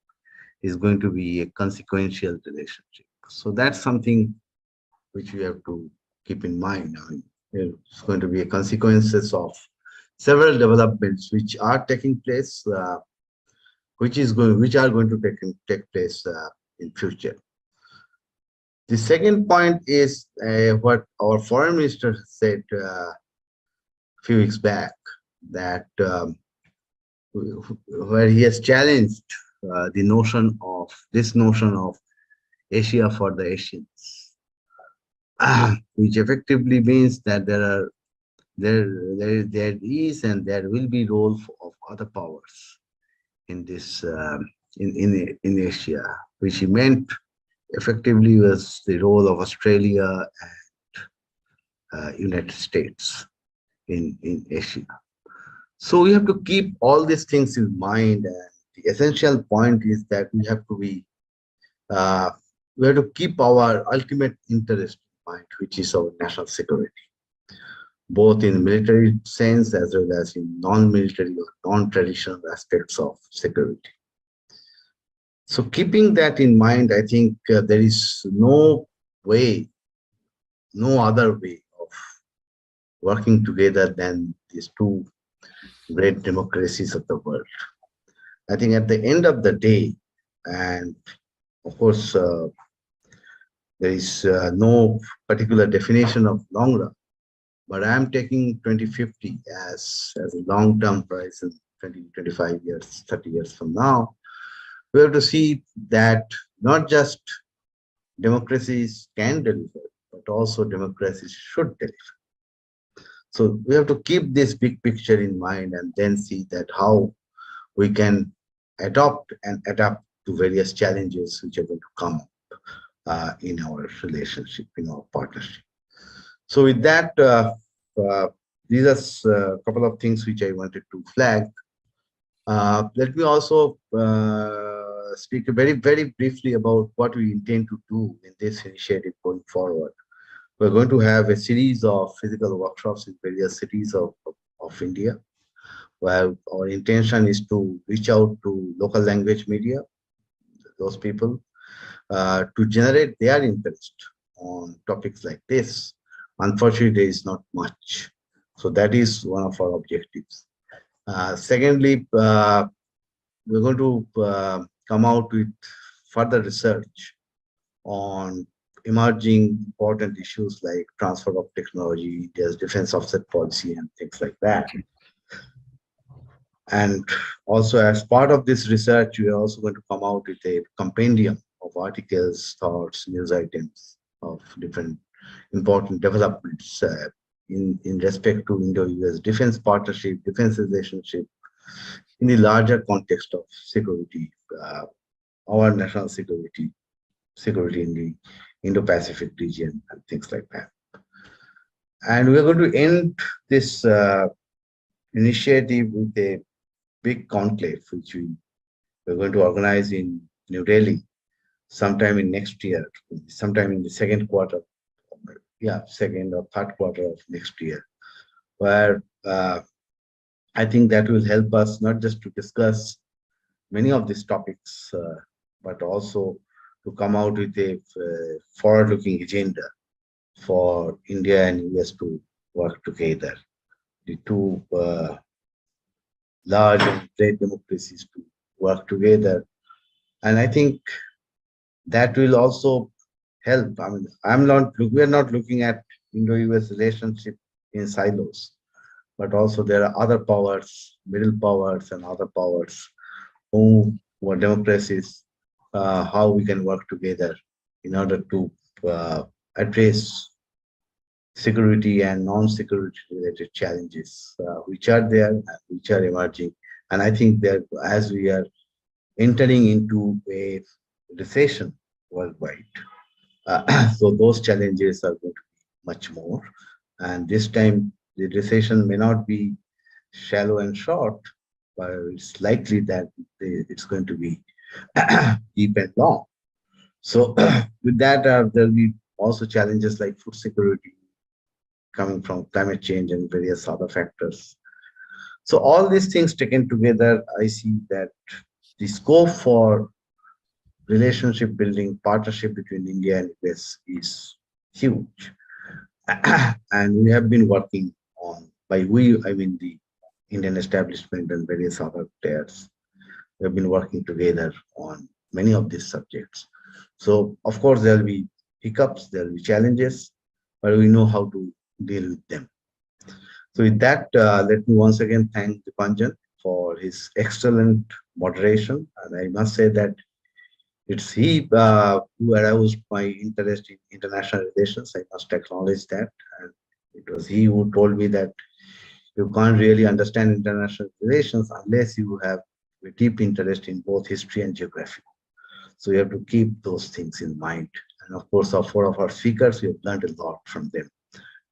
is going to be a consequential relationship. So that's something which we have to keep in mind. I mean, it's going to be a consequences of several developments which are taking place, which are going to take place in future. The second point is what our foreign minister said a few weeks back, that where he has challenged this notion of Asia for the Asians, which effectively means that there is and there will be role of other powers in this in Asia, which he meant effectively was the role of Australia and United States in Asia. So we have to keep all these things in mind, and the essential point is that we have to keep our ultimate interest in mind, which is our national security, both in military sense as well as in non-military or non-traditional aspects of security. So keeping that in mind, I think there is no other way of working together than these two great democracies of the world. I think at the end of the day, and of course, there is no particular definition of long run, but I am taking 2050 as a long-term horizon, 20, 25 years, 30 years from now. We have to see that not just democracies can deliver, but also democracies should deliver. So we have to keep this big picture in mind and then see that how we can adapt to various challenges which are going to come up in our relationship, in our partnership. So with that, these are a couple of things which I wanted to flag. Let me also speak very, very briefly about what we intend to do in this initiative going forward. We're going to have a series of physical workshops in various cities of India, where our intention is to reach out to local language media, those people, to generate their interest on topics like this. Unfortunately, there is not much. So that is one of our objectives. Secondly, we're going to come out with further research on emerging important issues like transfer of technology, India's defense offset policy, and things like that. And also, as part of this research, we are also going to come out with a compendium of articles, thoughts, news items of different important developments in respect to Indo-U.S. Defense Partnership, defense relationship, in the larger context of security, our national security in the Indo-Pacific region, and things like that. And we're going to end this initiative with a big conclave, which we're going to organize in New Delhi sometime in next year, sometime in the second or third quarter of next year, where I think that will help us not just to discuss many of these topics, but also to come out with a forward-looking agenda for India and U.S. to work together, the two large and great democracies to work together. And I think that will also help. I mean, we're not looking at Indo-U.S. relationship in silos, but also there are other powers, middle powers and other powers who are democracies, how we can work together in order to address security and non-security related challenges which are there and which are emerging. And I think that as we are entering into a recession worldwide, so those challenges are going to be much more. And this time the recession may not be shallow and short, but it's likely that it's going to be deep and long. So with that, there'll be also challenges like food security coming from climate change and various other factors. So all these things taken together, I see that the scope for relationship building, partnership between India and US is huge. And we have been working on, by we, I mean the Indian establishment and various other players. We have been working together on many of these subjects. So of course, there will be hiccups, there will be challenges, but we know how to deal with them. So with that, let me once again thank Dipanjan for his excellent moderation. And I must say that it's he who aroused my interest in international relations. I must acknowledge that. And it was he who told me that you can't really understand international relations unless you have a deep interest in both history and geography. So you have to keep those things in mind. And of course, our four of our speakers, we have learned a lot from them.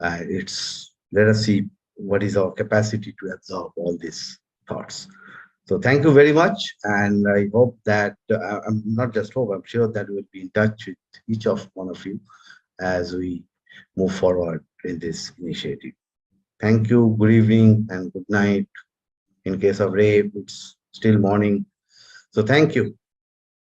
Let us see what is our capacity to absorb all these thoughts. So thank you very much. And I hope that, I'm not just hope, I'm sure that we'll be in touch with each of one of you as we move forward in this initiative. Thank you, good evening and good night. In case of Ray, it's still morning. So thank you.